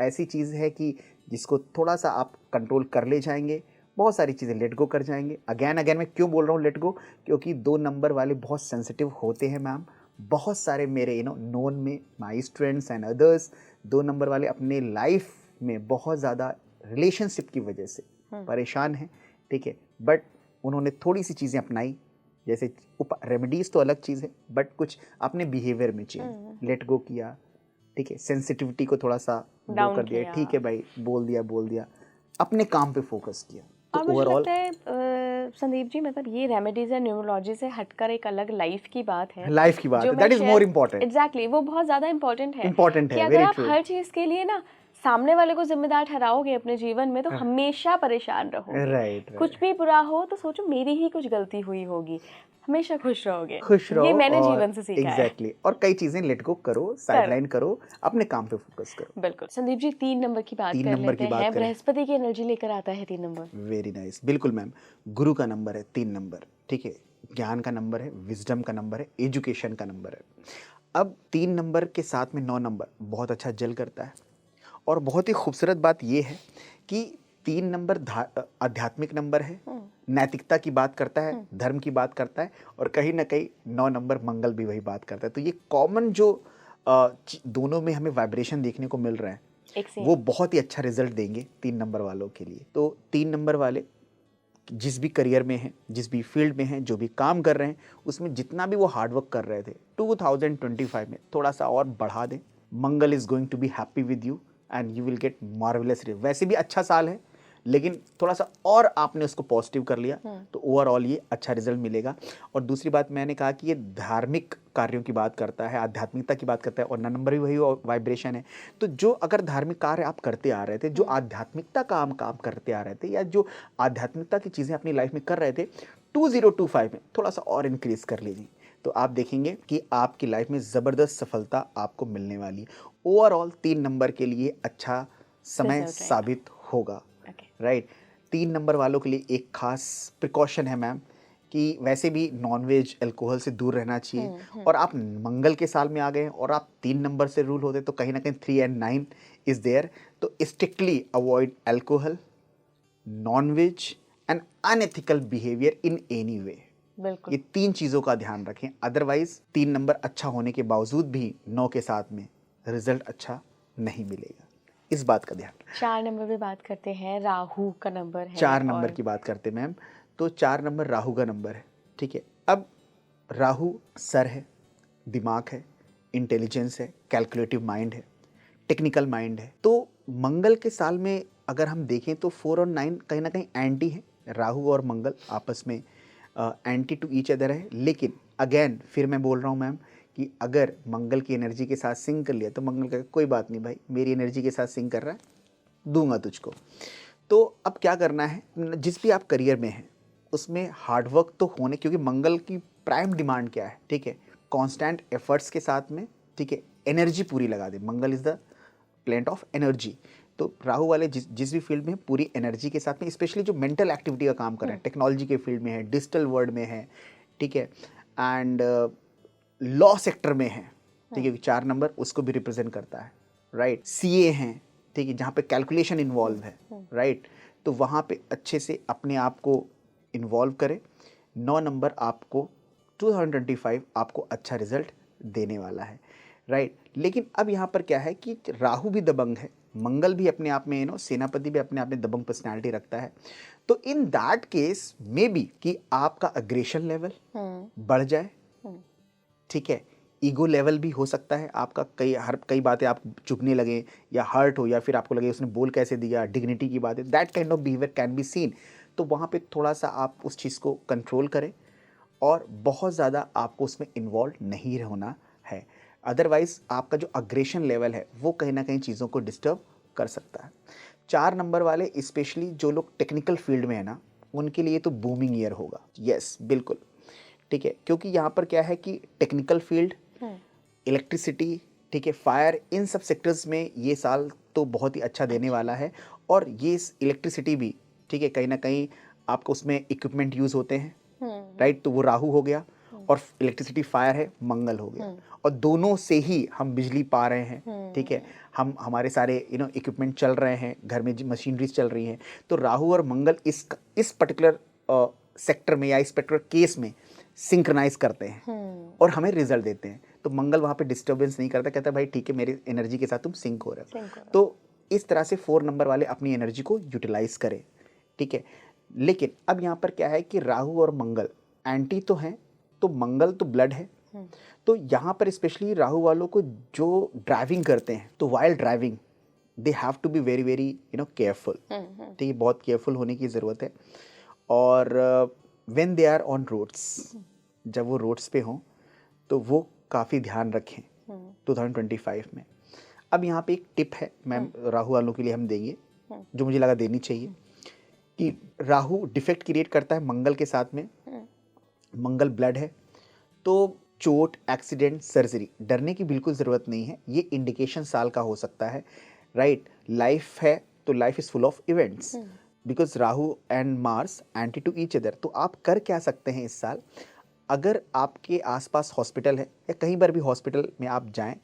ऐसी चीज़ है कि जिसको थोड़ा सा आप कंट्रोल कर ले जाएंगे, बहुत सारी चीज़ें लेट गो कर जाएंगे। अगैन मैं क्यों बोल रहा हूँ लेट गो, क्योंकि 2 नंबर वाले बहुत सेंसिटिव होते हैं मैम। बहुत सारे मेरे नोन में my students and others 2 number वाले अपने लाइफ में बहुत ज़्यादा रिलेशनशिप की वजह से परेशान हैं, ठीक है। बट उन्होंने थोड़ी सी चीज़ें अपनाई, जैसे रेमेडीज तो अलग चीज़ है, बट कुछ अपने बिहेवियर में चेंज, लेट गो किया, ठीक है, सेंसिटिविटी को थोड़ा सा लो कर दिया, ठीक है भाई, बोल दिया, अपने काम पे फोकस किया। तो और मुझे लगता है संदीप जी, मतलब ये रेमेडीज या न्यूमरोलॉजी से हटकर एक अलग लाइफ की बात है, that is more important. Exactly, वो बहुत ज्यादा इम्पोर्टेंट है कि है, अगर आप हर चीज के लिए ना सामने वाले को जिम्मेदार ठहराओगे अपने जीवन में तो हमेशा परेशान रहोगे। राइट। कुछ भी बुरा हो तो सोचो मेरी ही कुछ गलती हुई होगी, हमेशा खुश रहोगे। ये मैंने जीवन से सीखा है। एग्जैक्टली। और कई चीजें लेट गो करो, साइडलाइन करो, अपने काम पे फोकस करो। बिल्कुल। संदीप जी 3 नंबर की बात कर लेते हैं। बृहस्पति की एनर्जी लेकर आता है 3 नंबर। वेरी नाइस, बिल्कुल मैम। गुरु का नंबर है 3 नंबर, ठीक है, ज्ञान का नंबर है, विजडम का नंबर है, एजुकेशन का नंबर है। अब 3 नंबर के साथ में 9 नंबर बहुत अच्छा जल करता है। और बहुत ही खूबसूरत बात यह है कि 3 नंबर आध्यात्मिक नंबर है, नैतिकता की बात करता है, धर्म की बात करता है, और कहीं ना कहीं 9 नंबर मंगल भी वही बात करता है। तो ये कॉमन जो दोनों में हमें वाइब्रेशन देखने को मिल रहा है, वो बहुत ही अच्छा रिजल्ट देंगे 3 नंबर वालों के लिए। तो 3 नंबर वाले जिस भी करियर में हैं, जिस भी फील्ड में हैं, जो भी काम कर रहे हैं, उसमें जितना भी वो हार्डवर्क कर रहे थे 2025 में थोड़ा सा और बढ़ा दें। Mangal is going to be happy with you and you will get marvellous result. वैसे भी अच्छा साल है, लेकिन थोड़ा सा और आपने उसको पॉजिटिव कर लिया तो ओवरऑल ये अच्छा रिजल्ट मिलेगा। और दूसरी बात मैंने कहा कि ये धार्मिक कार्यों की बात करता है, आध्यात्मिकता की बात करता है, और 9 नंबर भी वही वाइब्रेशन है। तो जो अगर धार्मिक कार्य आप करते आ रहे थे, जो आध्यात्मिकता का काम करते आ रहे थे, या जो आध्यात्मिकता की चीज़ें अपनी लाइफ में कर रहे थे, 2025 में थोड़ा सा और इंक्रीज कर लीजिए, तो आप देखेंगे कि आपकी लाइफ में ज़बरदस्त सफलता आपको मिलने वाली है। ओवरऑल 3 नंबर के लिए अच्छा समय साबित होगा, राइट। 3 नंबर वालों के लिए एक खास प्रिकॉशन है मैम कि वैसे भी नॉनवेज, अल्कोहल से दूर रहना चाहिए। और आप मंगल के साल में आ गए और आप 3 नंबर से रूल होते, तो कहीं ना कहीं 3 and 9 इज देयर। तो strictly avoid alcohol, non veg and unethical behaviour in any way. ये 3 चीज़ों का ध्यान रखें, अदरवाइज 3 नंबर अच्छा होने के बावजूद भी 9 के साथ में रिजल्ट अच्छा नहीं मिलेगा, इस बात का ध्यान। 4 नंबर पे बात करते हैं, राहु का नंबर है। 4 नंबर की बात करते हैं मैम, तो 4 नंबर राहु का नंबर है, ठीक है। अब राहु सर है, दिमाग है, इंटेलिजेंस है, कैलकुलेटिव माइंड है, टेक्निकल माइंड है। तो मंगल के साल में अगर हम देखें तो 4 और 9 कहीं ना कहीं एंटी है। राहु और मंगल आपस में एंटी टू ईच अदर है। लेकिन अगेन फिर मैं बोल रहा हूँ मैम कि अगर मंगल की एनर्जी के साथ सिंक कर लिया तो मंगल का कोई बात नहीं भाई, मेरी एनर्जी के साथ सिंक कर रहा है, दूंगा तुझको। तो अब क्या करना है, जिस भी आप करियर में हैं उसमें हार्डवर्क तो होने, क्योंकि मंगल की प्राइम डिमांड क्या है, ठीक है, कांस्टेंट एफर्ट्स के साथ में, ठीक है, एनर्जी पूरी लगा दे। Mangal is the planet of energy. तो राहु वाले जिस भी फील्ड में पूरी एनर्जी के साथ में, स्पेशली जो मेंटल एक्टिविटी का काम कर रहे हैं, टेक्नोलॉजी के फील्ड में है, डिजिटल वर्ल्ड में है, ठीक है, एंड लॉ सेक्टर में है, ठीक है, 4 नंबर उसको भी रिप्रेजेंट करता है, राइट। सीए हैं, ठीक है, जहाँ पे कैलकुलेशन इन्वॉल्व है, राइट, तो वहाँ पे अच्छे से अपने आप को इन्वॉल्व करें। 9 नंबर आपको 2025 आपको अच्छा रिजल्ट देने वाला है, राइट। लेकिन अब यहाँ पर क्या है कि राहु भी दबंग है, मंगल भी अपने आप में सेनापति भी अपने आप में दबंग पर्सनालिटी रखता है। तो in that case may be कि आपका अग्रेशन लेवल बढ़ जाए, ठीक है, ईगो लेवल भी हो सकता है आपका, कई बातें आप चुभने लगे या हर्ट हो, या फिर आपको लगे उसने बोल कैसे दिया, डिग्निटी की बात है, that kind of behaviour can be seen. तो वहाँ पे थोड़ा सा आप उस चीज़ को कंट्रोल करें और बहुत ज़्यादा आपको उसमें इन्वॉल्व नहीं होना है। अदरवाइज आपका जो अग्रेशन लेवल है वो कहीं ना कहीं चीज़ों को डिस्टर्ब कर सकता है। 4 नंबर वाले स्पेशली जो लोग टेक्निकल फील्ड में है ना, उनके लिए तो बूमिंग ईयर होगा, यस बिल्कुल, ठीक है, क्योंकि यहाँ पर क्या है कि टेक्निकल फील्ड, इलेक्ट्रिसिटी, ठीक है, फायर, इन सब सेक्टर्स में ये साल तो बहुत ही अच्छा देने वाला है। और ये इलेक्ट्रिसिटी भी, ठीक है, कहीं ना कहीं आपको उसमें इक्विपमेंट यूज़ होते हैं, राइट, तो वो राहु हो गया, और इलेक्ट्रिसिटी फायर है मंगल हो गया, और दोनों से ही हम बिजली पा रहे हैं, ठीक है, हमारे सारे इक्विपमेंट चल रहे हैं, घर में मशीनरीज चल रही हैं। तो राहु और मंगल इस पर्टिकुलर सेक्टर में या इस पर्टिकुलर केस में सिंक्रोनाइज करते हैं और हमें रिजल्ट देते हैं। तो मंगल वहाँ पे डिस्टर्बेंस नहीं करता, कहता है भाई ठीक है, मेरी एनर्जी के साथ तुम सिंक हो रहे हो। तो इस तरह से 4 नंबर वाले अपनी एनर्जी को यूटिलाइज करें, ठीक है। लेकिन अब यहाँ पर क्या है कि राहु और मंगल एंटी तो हैं, तो मंगल तो ब्लड है, तो यहाँ पर स्पेशली राहु वालों को जो ड्राइविंग करते हैं, तो while driving they have to be very very careful, ठीक है, बहुत केयरफुल होने की ज़रूरत है। और when they are on roads, जब वो रोड्स पे हों तो वो काफ़ी ध्यान रखें 2025 में। अब यहाँ पे एक टिप है मैम, राहु वालों के लिए हम देंगे, जो मुझे लगा देनी चाहिए, कि राहु डिफेक्ट क्रिएट करता है मंगल के साथ में, मंगल ब्लड है, तो चोट, एक्सीडेंट, सर्जरी, डरने की बिल्कुल ज़रूरत नहीं है। ये इंडिकेशन साल का हो सकता है, राइट। लाइफ है तो life is full of events, because Rahu and Mars anti to each other. तो आप कर क्या सकते हैं इस साल, अगर आपके आसपास हॉस्पिटल है या कहीं पर भी हॉस्पिटल में आप जाएं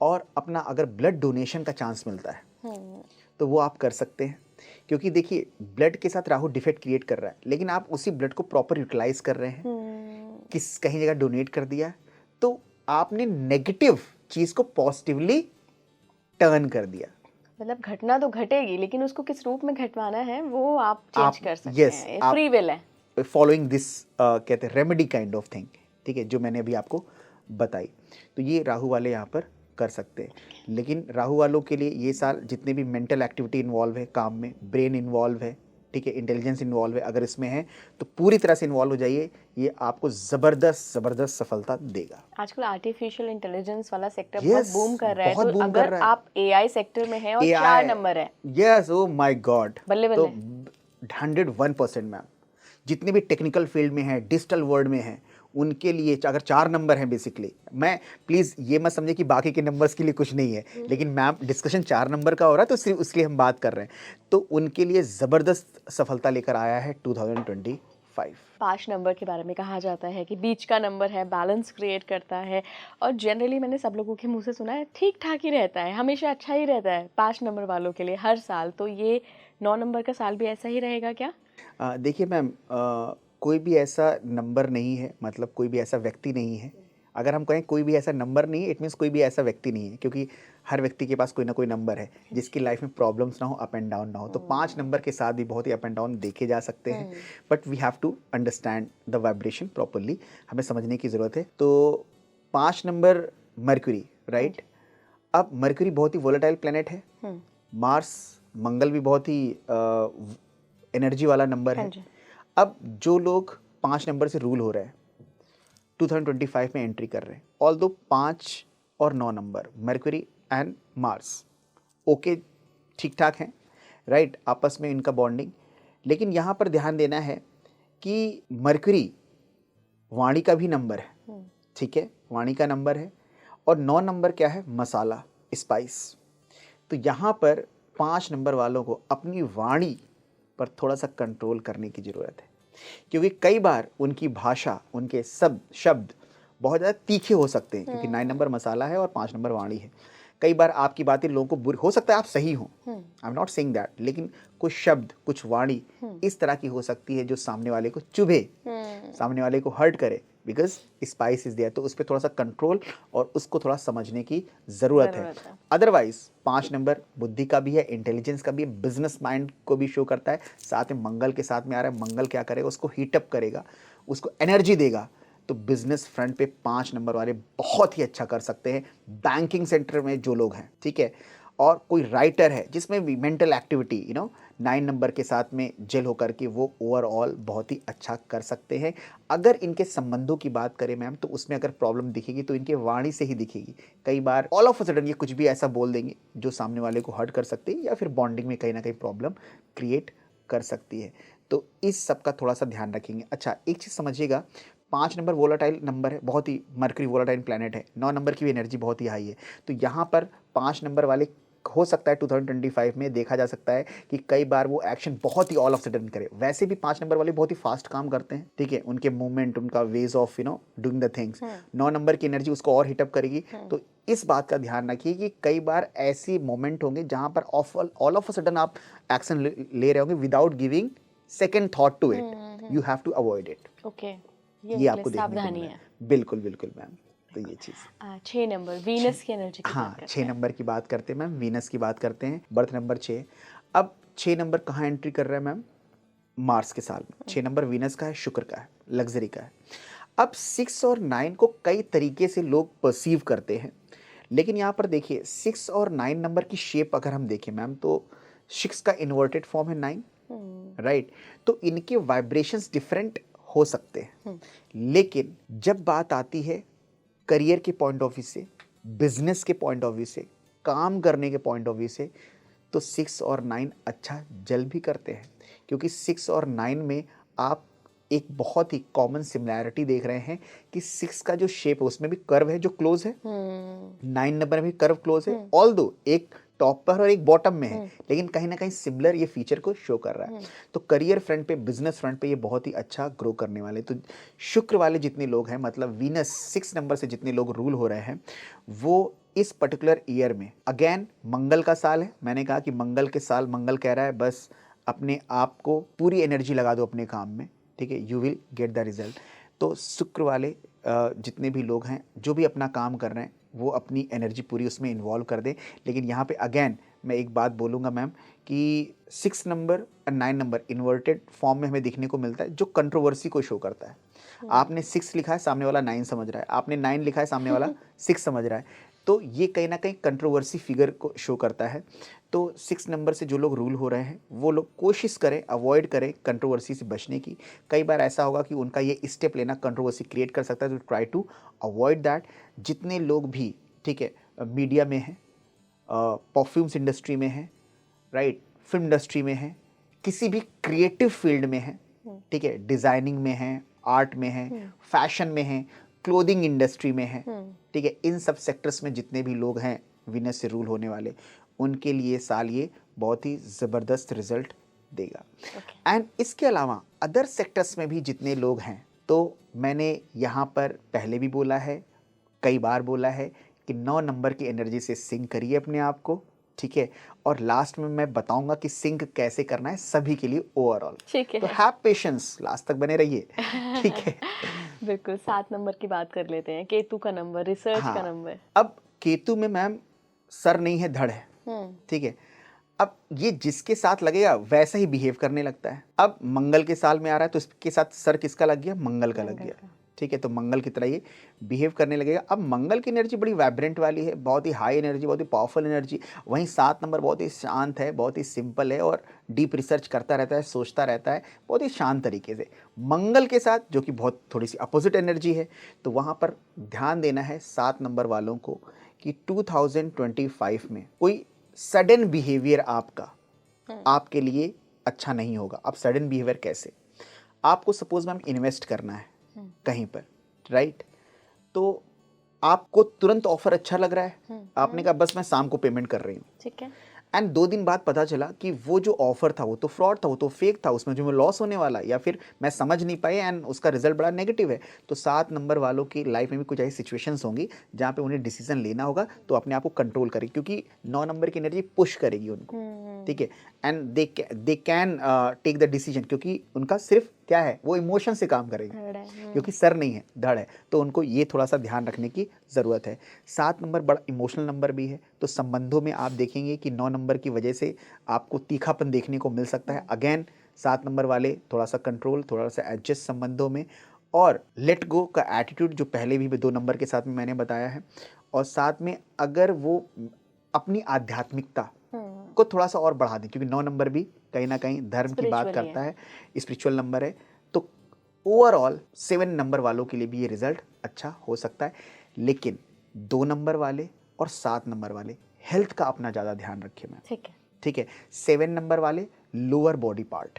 और अपना अगर ब्लड डोनेशन का चांस मिलता है तो वो आप कर सकते हैं। क्योंकि देखिए ब्लड के साथ राहु डिफेक्ट क्रिएट कर रहा है, लेकिन आप उसी ब्लड को प्रॉपर यूटिलाइज कर रहे हैं, किस कहीं जगह डोनेट कर दिया, तो आपने नेगेटिव चीज़ को पॉजिटिवली टर्न कर दिया। मतलब घटना तो घटेगी, लेकिन उसको किस रूप में घटवाना है वो आप चेंज कर सकते हैं, फ्री विल है। फॉलोइंग दिस कहते हैं रेमेडी काइंड ऑफ थिंग, ठीक है, जो मैंने अभी आपको बताई। तो ये राहु वाले यहाँ पर कर सकते हैं। लेकिन राहु वालों के लिए ये साल जितने भी मेंटल एक्टिविटी इन्वॉल्व है, काम में ब्रेन इन्वॉल्व है, ठीक है, इंटेलिजेंस इन्वॉल्व है, अगर इसमें है तो पूरी तरह से इन्वॉल्व हो जाइए, ये आपको ज़बरदस्त सफलता देगा। आजकल आर्टिफिशियल इंटेलिजेंस वाला सेक्टर Yes, बहुत बूम कर रहा है, बहुत तो boom कर अगर रहा है। आप एआई सेक्टर में हैं और 4 नंबर है, यस, ओ माय गॉड, बल्ले तो बल्ले। 101% मैम, जितने भी टेक्निकल फील्ड में है, डिजिटल वर्ल्ड में है, उनके लिए अगर 4 नंबर हैं बेसिकली, मैं प्लीज़ ये मत समझे कि बाकी के नंबर्स के लिए कुछ नहीं है, लेकिन मैम डिस्कशन 4 नंबर का हो रहा है तो सिर्फ उसके लिए हम बात कर रहे हैं। तो उनके लिए ज़बरदस्त सफलता लेकर आया है 2025। 5 नंबर के बारे में कहा जाता है कि बीच का नंबर है, बैलेंस क्रिएट करता है, और जनरली मैंने सब लोगों के मुंह से सुना है ठीक ठाक ही रहता है, हमेशा अच्छा ही रहता है 5 नंबर वालों के लिए हर साल। तो ये 9 नंबर का साल भी ऐसा ही रहेगा क्या? देखिए मैम, कोई भी ऐसा नंबर नहीं है, मतलब कोई भी ऐसा व्यक्ति नहीं है। अगर हम कहें कोई भी ऐसा नंबर नहीं है, इट मीन्स कोई भी ऐसा व्यक्ति नहीं है, क्योंकि हर व्यक्ति के पास कोई ना कोई नंबर है जिसकी लाइफ में प्रॉब्लम्स ना हो, अप एंड डाउन ना हो। तो 5 नंबर के साथ भी बहुत ही अप एंड डाउन देखे जा सकते हैं, but we have to understand the vibration properly, हमें समझने की ज़रूरत है। तो 5 नंबर मरक्यूरी, राइट। अब मरक्यूरी बहुत ही वोलेटाइल प्लेनेट है, मार्स मंगल भी बहुत ही एनर्जी वाला नंबर है। अब जो लोग 5 नंबर से रूल हो रहे हैं 2025 में एंट्री कर रहे हैं, ऑल्दो 5 और 9 number mercury and Mars okay ठीक ठाक हैं, राइट, आपस में इनका बॉन्डिंग। लेकिन यहाँ पर ध्यान देना है कि मरक्यूरी वाणी का भी नंबर है, ठीक है, वाणी का नंबर है, और 9 नंबर क्या है, मसाला, स्पाइस। तो यहाँ पर 5 नंबर वालों को अपनी वाणी पर थोड़ा सा कंट्रोल करने की ज़रूरत है, क्योंकि कई बार उनकी भाषा, उनके शब्द बहुत ज़्यादा तीखे हो सकते हैं, क्योंकि 9 नंबर मसाला है और 5 नंबर वाणी है। कई बार आपकी बातें लोगों को बुरी हो सकता है, आप सही हो, I am not saying that, लेकिन कुछ शब्द कुछ वाणी इस तरह की हो सकती है जो सामने वाले को चुभे, सामने वाले को हर्ट करे, बिकॉज स्पाइस इज देयर। तो उस पर थोड़ा सा कंट्रोल और उसको थोड़ा समझने की ज़रूरत है। अदरवाइज 5 नंबर बुद्धि का भी है, इंटेलिजेंस का भी है, बिजनेस माइंड को भी शो करता है, साथ में मंगल के साथ में आ रहा है। मंगल क्या करेगा, उसको हीटअप करेगा, उसको एनर्जी देगा। तो बिजनेस फ्रंट पे 5 नंबर वाले बहुत ही अच्छा कर सकते हैं। बैंकिंग सेक्टर में जो लोग हैं, ठीक है, और कोई राइटर है जिसमें भी मेंटल एक्टिविटी 9 नंबर के साथ में जेल होकर के वो ओवरऑल बहुत ही अच्छा कर सकते हैं। अगर इनके संबंधों की बात करें मैम, तो उसमें अगर प्रॉब्लम दिखेगी तो इनके वाणी से ही दिखेगी। कई बार ऑल ऑफ अ सडन ये कुछ भी ऐसा बोल देंगे जो सामने वाले को हर्ट कर सकते हैं या फिर बॉन्डिंग में कहीं ना कहीं प्रॉब्लम क्रिएट कर सकती है। तो इस सब का थोड़ा सा ध्यान रखेंगे। अच्छा, एक चीज़ समझिएगा, 5 नंबर वोलाटाइल नंबर है, बहुत ही मरकरी वोलाटाइल प्लैनेट है। 9 नंबर की भी एनर्जी बहुत ही हाई है। तो यहाँ पर 5 नंबर वाले हो सकता है 2025 में देखा जा सकता है कि कई बार वो एक्शन बहुत ही ऑल ऑफ सडन करे। वैसे भी 5 नंबर वाले बहुत ही फास्ट काम करते हैं, ठीक है, उनके मूवमेंट, उनका ways of doing the things. 9 number की एनर्जी उसको और हिटअप करेगी। तो इस बात का ध्यान रखिए कि कई बार ऐसी मोमेंट होंगे जहां पर ऑल ऑफ अ सडन आप एक्शन ले रहे होंगे without giving second thought to it. You have to avoid it. Okay, ये आपको देखने को मिला है। बिल्कुल बिल्कुल मैम। तो ये चीज़ 6 नंबर वीनस की एनर्जी की बात हाँ, करते 6 नंबर की बात करते हैं मैम, वीनस की बात करते हैं, बर्थ नंबर 6। अब 6 नंबर कहाँ एंट्री कर रहा है मैम? मार्स के साल में। 6 नंबर वीनस का है, शुक्र का है, लग्जरी का है। अब 6 और 9 को कई तरीके से लोग परसीव करते हैं, लेकिन यहाँ पर देखिए 6 और 9 नंबर की शेप अगर हम देखें मैम, तो 6 का इन्वर्टेड फॉर्म है 9, राइट। तो इनके वाइब्रेशंस डिफरेंट हो सकते हैं, लेकिन जब बात आती है करियर के पॉइंट ऑफ व्यू से, बिजनेस के पॉइंट ऑफ व्यू से, काम करने के पॉइंट ऑफ व्यू से, तो 6 और 9 अच्छा जल भी करते हैं, क्योंकि 6 और 9 में आप एक बहुत ही कॉमन सिमिलैरिटी देख रहे हैं कि 6 का जो शेप है उसमें भी कर्व है जो क्लोज है, 9 नंबर में भी कर्व क्लोज है, ऑल्दो एक टॉप पर और एक बॉटम में है, लेकिन कहीं ना कहीं सिमिलर ये फीचर को शो कर रहा है। तो करियर फ्रंट पे, बिजनेस फ्रंट पे ये बहुत ही अच्छा ग्रो करने वाले। तो शुक्र वाले जितने लोग हैं, मतलब वीनस 6 नंबर से जितने लोग रूल हो रहे हैं, वो इस पर्टिकुलर ईयर में, अगेन मंगल का साल है, मैंने कहा कि मंगल के साल, मंगल कह रहा है बस अपने आप को पूरी एनर्जी लगा दो अपने काम में, ठीक है, you will get the result. तो शुक्र वाले जितने भी लोग हैं, जो भी अपना काम कर रहे हैं, वो अपनी एनर्जी पूरी उसमें इन्वॉल्व कर दें। लेकिन यहाँ पे अगेन मैं एक बात बोलूँगा मैम कि 6 नंबर और 9 नंबर इन्वर्टेड फॉर्म में हमें दिखने को मिलता है, जो कंट्रोवर्सी को शो करता है। आपने 6 लिखा है, सामने वाला 9 समझ रहा है, आपने 9 लिखा है, सामने वाला 6 समझ रहा है, तो ये कहीं ना कहीं कंट्रोवर्सी फिगर को शो करता है। तो 6 नंबर से जो लोग रूल हो रहे हैं, वो लोग कोशिश करें, अवॉइड करें कंट्रोवर्सी से बचने की। कई बार ऐसा होगा कि उनका ये स्टेप लेना कंट्रोवर्सी क्रिएट कर सकता है, तो ट्राई टू अवॉइड दैट। जितने लोग भी, ठीक है, मीडिया में हैं, परफ्यूम्स इंडस्ट्री में हैं, राइट, फिल्म इंडस्ट्री में हैं, किसी भी क्रिएटिव फील्ड में हैं, ठीक है, डिज़ाइनिंग में हैं, आर्ट में हैं, फैशन में हैं, क्लोथिंग इंडस्ट्री में हैं, ठीक है, इन सब सेक्टर्स में जितने भी लोग हैं विनस से रूल होने वाले, उनके लिए साल ये बहुत ही ज़बरदस्त रिजल्ट देगा। एंड इसके अलावा अदर सेक्टर्स में भी जितने लोग हैं, तो मैंने यहाँ पर पहले भी बोला है, कई बार बोला है कि 9 नंबर की एनर्जी से सिंक करिए अपने आप को, ठीक है, और लास्ट में मैं बताऊंगा कि सिंक कैसे करना है सभी के लिए ओवरऑल। तो हैव पेशेंस, लास्ट तक बने रहिए, ठीक है। बिल्कुल। 7 नंबर की बात कर लेते हैं, केतु का नंबर, रिसर्च का नंबर। अब केतु में मैम सर नहीं है, धड़ है, ठीक है। अब ये जिसके साथ लगेगा वैसा ही बिहेव करने लगता है। अब मंगल के साल में आ रहा है, तो इसके साथ सर किसका लग गया? मंगल का लग गया, ठीक है, तो मंगल की तरह ये बिहेव करने लगेगा। अब मंगल की एनर्जी बड़ी वाइब्रेंट वाली है, बहुत ही हाई एनर्जी, बहुत ही पावरफुल एनर्जी। वहीं 7 नंबर बहुत ही शांत है, बहुत ही सिंपल है और डीप रिसर्च करता रहता है, सोचता रहता है बहुत ही शांत तरीके से। मंगल के साथ जो कि बहुत थोड़ी सी अपोजिट एनर्जी है, तो वहाँ पर ध्यान देना है 7 नंबर वालों को कि 2025 में कोई सडन बिहेवियर आपका आपके लिए अच्छा नहीं होगा। अब सडन बिहेवियर कैसे? आपको सपोज मैम इन्वेस्ट करना है कहीं पर, राइट, तो आपको तुरंत ऑफर अच्छा लग रहा है, आपने कहा बस मैं शाम को पेमेंट कर रही हूँ, ठीक है। एंड 2 दिन बाद पता चला कि वो जो ऑफर था वो तो फ्रॉड था, वो तो फेक था, उसमें जो लॉस होने वाला या फिर मैं समझ नहीं पाए एंड उसका रिजल्ट बड़ा नेगेटिव है। तो 7 नंबर वालों की लाइफ में भी कुछ ऐसी सिचुएशंस होंगी जहाँ पे उन्हें डिसीजन लेना होगा, तो अपने आप को कंट्रोल करें, क्योंकि 9 नंबर की एनर्जी पुश करेगी उनको, ठीक है, and they can take the decision, क्योंकि उनका सिर्फ क्या है, वो इमोशन से काम करेंगे, क्योंकि सर नहीं है, धड़ है, तो उनको ये थोड़ा सा ध्यान रखने की ज़रूरत है। 7 नंबर बड़ा इमोशनल नंबर भी है, तो संबंधों में आप देखेंगे कि 9 नंबर की वजह से आपको तीखापन देखने को मिल सकता है। अगेन 7 नंबर वाले थोड़ा सा कंट्रोल, थोड़ा सा एडजस्ट संबंधों में, और लेट गो का एटीट्यूड जो पहले भी 2 नंबर के साथ में मैंने बताया है, और साथ में अगर वो अपनी आध्यात्मिकता को थोड़ा सा और बढ़ा दें, क्योंकि 9 नंबर भी कहीं ना कहीं धर्म की बात Spiritually करता है, स्पिरिचुअल नंबर है, तो ओवरऑल 7 नंबर वालों के लिए भी ये रिजल्ट अच्छा हो सकता है। लेकिन 2 नंबर वाले और 7 नंबर वाले हेल्थ का अपना ज़्यादा ध्यान रखें मैम, ठीक है। ठीक है। 7 नंबर वाले लोअर बॉडी पार्ट,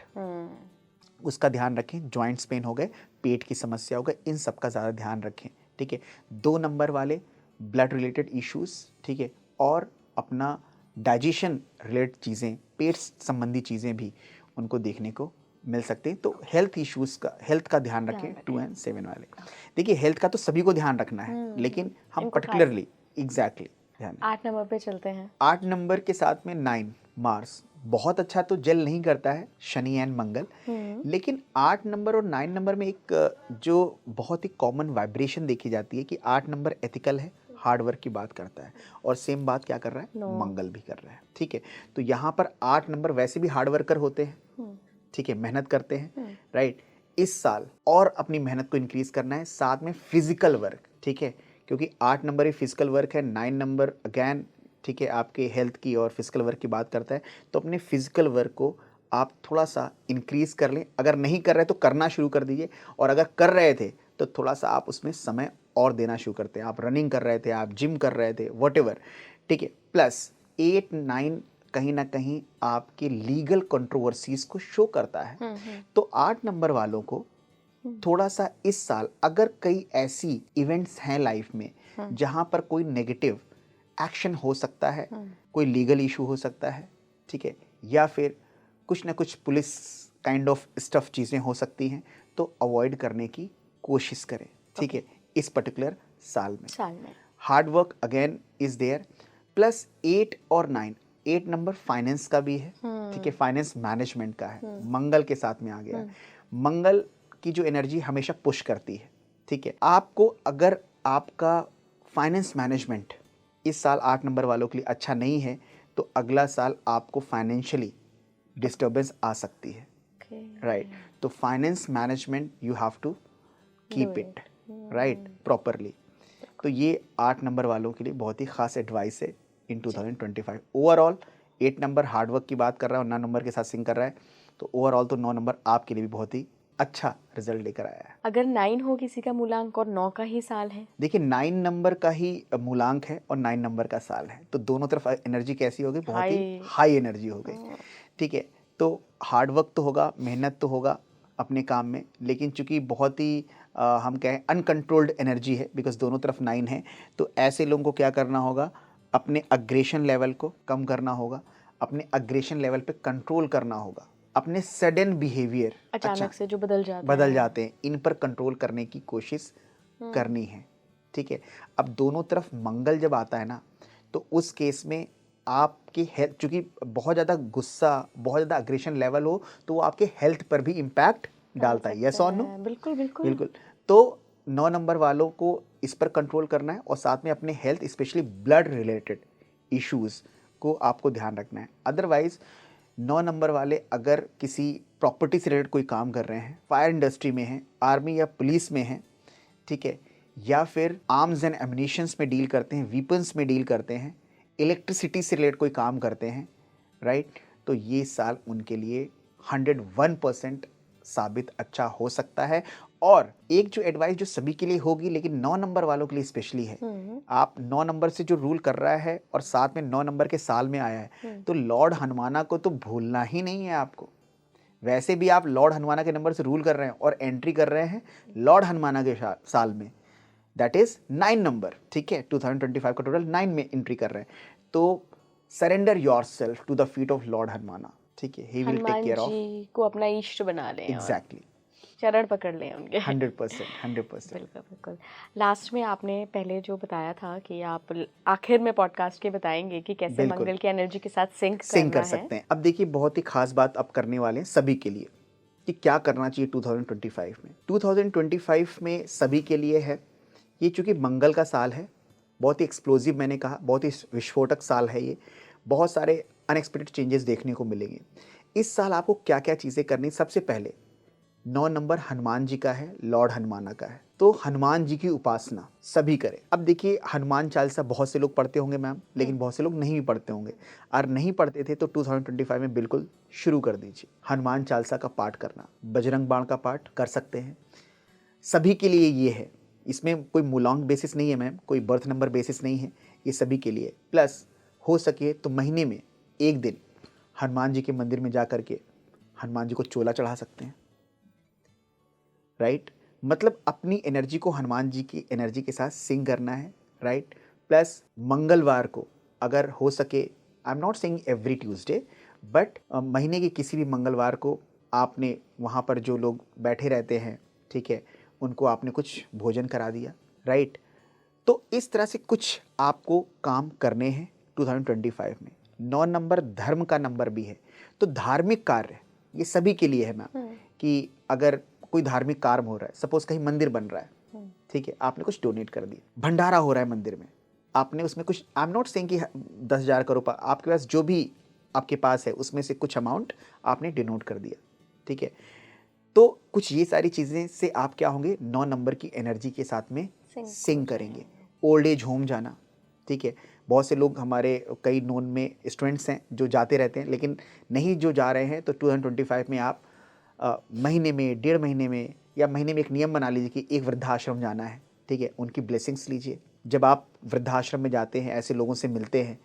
उसका ध्यान रखें, जॉइंट्स पेन हो गए, पेट की समस्या हो गई, इन सब का ज़्यादा ध्यान रखें, ठीक है। 2 नंबर वाले ब्लड रिलेटेड इश्यूज़, ठीक है, और अपना डाइजेशन रिलेटेड चीज़ें, पेट संबंधी चीज़ें भी उनको देखने को मिल सकते हैं। तो हेल्थ इश्यूज़ का, हेल्थ का ध्यान रखें 2 एंड 7 वाले। देखिए हेल्थ का तो सभी को ध्यान रखना है, लेकिन हम इनको पर्टिकुलरली एग्जैक्टली ध्यान 8 नंबर पे चलते हैं। 8 नंबर के साथ में 9 मार्स बहुत अच्छा तो जेल नहीं करता है, शनि एंड मंगल, लेकिन 8 नंबर और 9 नंबर में एक जो बहुत ही कॉमन वाइब्रेशन देखी जाती है कि 8 नंबर एथिकल है, हार्ड वर्क की बात करता है, और सेम बात क्या कर रहा है, मंगल भी कर रहा है, ठीक है। तो यहाँ पर 8 नंबर वैसे भी हार्ड वर्कर होते हैं, ठीक है, मेहनत करते हैं, राइट। इस साल और अपनी मेहनत को इंक्रीज करना है, साथ में फिजिकल वर्क, ठीक है, क्योंकि 8 नंबर ही फिजिकल वर्क है, 9 नंबर अगैन, ठीक है, आपके हेल्थ की और फिजिकल वर्क की बात करता है। तो अपने फिजिकल वर्क को आप थोड़ा सा इंक्रीज कर लें, अगर नहीं कर रहे तो करना शुरू कर दीजिए, और अगर कर रहे थे तो थोड़ा सा आप उसमें समय और देना शुरू करते हैं, आप रनिंग कर रहे थे, आप जिम कर रहे थे, वॉटेवर, ठीक है। प्लस 8 9 कहीं ना कहीं आपके लीगल कंट्रोवर्सीज को शो करता है। तो 8 नंबर वालों को थोड़ा सा इस साल अगर कई ऐसी इवेंट्स हैं लाइफ में जहां पर कोई नेगेटिव एक्शन हो सकता है, कोई लीगल इशू हो सकता है, ठीक है, या फिर कुछ ना कुछ पुलिस काइंड ऑफ स्टफ चीज़ें हो सकती हैं, तो अवॉइड करने की कोशिश करें, ठीक है, इस पर्टिकुलर साल में। Hard work again is there, plus 8 और 9, 8 नंबर फाइनेंस का भी है, ठीक है, फाइनेंस मैनेजमेंट का है, मंगल के साथ में आ गया। मंगल की जो एनर्जी हमेशा पुश करती है, ठीक है। आपको अगर आपका फाइनेंस मैनेजमेंट इस साल 8 नंबर वालों के लिए अच्छा नहीं है, तो अगला साल आपको फाइनेंशियली डिस्टर्बेंस आ सकती है, राइट। तो finance management you have to keep it right properly. तो ये 8 नंबर वालों के लिए बहुत ही खास एडवाइस है इन 2025। ओवरऑल 8 नंबर हार्डवर्क की बात कर रहा है और 9 नंबर के साथ सिंक कर रहा है, तो ओवरऑल तो 9 नंबर आपके लिए भी बहुत ही अच्छा रिजल्ट लेकर आया है। अगर 9 हो किसी का मूलांक और 9 का ही साल है, देखिए 9 नंबर का ही मूलांक है और 9 नंबर का साल है, तो दोनों तरफ एनर्जी कैसी होगी, बहुत ही हाई एनर्जी हो गई, ठीक है। तो हार्डवर्क तो होगा, मेहनत तो होगा अपने काम में, लेकिन चूंकि बहुत ही हम कहें अनकंट्रोल्ड एनर्जी है, बिकॉज दोनों तरफ 9 है, तो ऐसे लोगों को क्या करना होगा, अपने अग्रेशन लेवल को कम करना होगा, अपने अग्रेशन लेवल पे कंट्रोल करना होगा, अपने सडन बिहेवियर अचानक से जो बदल जाते हैं इन पर कंट्रोल करने की कोशिश करनी है, ठीक है। अब दोनों तरफ मंगल जब आता है ना, तो उस केस में आपकी हेल्थ, चूंकि बहुत ज़्यादा गुस्सा, बहुत ज़्यादा अग्रेशन लेवल हो, तो वो आपके हेल्थ पर भी इम्पैक्ट डालता है, यस और नो, बिल्कुल बिल्कुल बिल्कुल। तो 9 नंबर वालों को इस पर कंट्रोल करना है, और साथ में अपने health specially blood related issues को आपको ध्यान रखना है। अदरवाइज 9 नंबर वाले अगर किसी प्रॉपर्टी से रिलेटेड कोई काम कर रहे हैं, फायर इंडस्ट्री में हैं, आर्मी या पुलिस में हैं, ठीक है, या फिर आर्म्स एंड एम्युनिशंस में डील करते हैं, वीपन्स में डील करते हैं, इलेक्ट्रिसिटी से रिलेटेड कोई काम करते हैं, राइट, तो ये साल उनके लिए 101% साबित अच्छा हो सकता है। और एक जो एडवाइस जो सभी के लिए होगी, लेकिन 9 नंबर वालों के लिए स्पेशली है, आप 9 नंबर से जो रूल कर रहा है और साथ में 9 नंबर के साल में आया है, तो लॉर्ड हनुमाना को तो भूलना ही नहीं है आपको। वैसे भी आप लॉर्ड हनुमाना के नंबर से रूल कर रहे हैं और एंट्री कर रहे हैं लॉर्ड हनुमाना के साल में, दैट इज 9 नंबर, ठीक है, 2025 का टोटल 9 में एंट्री कर रहे हैं। तो surrender yourself to the feet of lord Hanumana, ठीक है, he will take Hanuman care of. जी को अपना इष्ट बना लें और एग्जैक्टली, चरण पकड़ लें उनके। 100%, 100%। बिल्कुल बिल्कुल। लास्ट में आपने पहले जो बताया था कि आप आखिर में पॉडकास्ट के बताएंगे कि कैसे बिल्कुल मंगल की एनर्जी के साथ सिंक सिंक करना कर है। सकते हैं। अब देखिए बहुत ही खास बात अब करने वाले हैं सभी के लिए कि क्या करना चाहिए 2025 में। 2025 में सभी के लिए है ये, चूंकि मंगल का साल है, बहुत ही एक्सप्लोजिव, मैंने कहा बहुत ही विस्फोटक साल है ये, बहुत सारे अनएक्सपेक्टेड चेंजेस देखने को मिलेंगे। इस साल आपको क्या क्या चीज़ें करनी, सबसे पहले 9 नंबर हनुमान जी का है, लॉर्ड हनुमाना का है, तो हनुमान जी की उपासना सभी करें। अब देखिए हनुमान चालीसा बहुत से लोग पढ़ते होंगे मैम, लेकिन बहुत से लोग नहीं भी पढ़ते होंगे, और नहीं पढ़ते थे तो 2025 में बिल्कुल शुरू कर दीजिए हनुमान चालीसा का पाठ करना, बजरंग बाण का पाठ कर सकते हैं। सभी के लिए ये है, इसमें कोई मुलांग बेसिस नहीं है मैम, कोई बर्थ नंबर बेसिस नहीं है, ये सभी के लिए। प्लस हो सके तो महीने में एक दिन हनुमान जी के मंदिर में जा करके हनुमान जी को चोला चढ़ा सकते हैं, राइट। मतलब अपनी एनर्जी को हनुमान जी की एनर्जी के साथ सिंक करना है, राइट। प्लस मंगलवार को अगर हो सके, I am not saying every Tuesday, but महीने के किसी भी मंगलवार को आपने वहाँ पर जो लोग बैठे रहते हैं, ठीक है, उनको आपने कुछ भोजन करा दिया, राइट। तो इस तरह से कुछ आपको काम करने हैं 2025 में। 9 नंबर धर्म का नंबर भी है, तो धार्मिक कार्य ये सभी के लिए है मैम, कि अगर कोई धार्मिक कार्य हो रहा है, सपोज कहीं मंदिर बन रहा है, ठीक है, आपने कुछ डोनेट कर दिया, भंडारा हो रहा है मंदिर में, आपने उसमें कुछ, आई एम नॉट सेइंग कि 10,000 करो, आपके पास जो भी आपके पास है उसमें से कुछ अमाउंट आपने डोनेट कर दिया, ठीक है। तो कुछ ये सारी चीज़ें से आप क्या होंगे, 9 नंबर की एनर्जी के साथ में सिंक करेंगे। ओल्ड एज होम जाना, ठीक है, बहुत से लोग हमारे कई नोन में स्टूडेंट्स हैं जो जाते रहते हैं, लेकिन नहीं जो जा रहे हैं, तो 2025 में आप महीने में, 1.5 महीने में, या महीने में एक नियम बना लीजिए कि एक वृद्धाश्रम जाना है, ठीक है, उनकी ब्लेसिंग्स लीजिए। जब आप वृद्धाश्रम में जाते हैं, ऐसे लोगों से मिलते हैं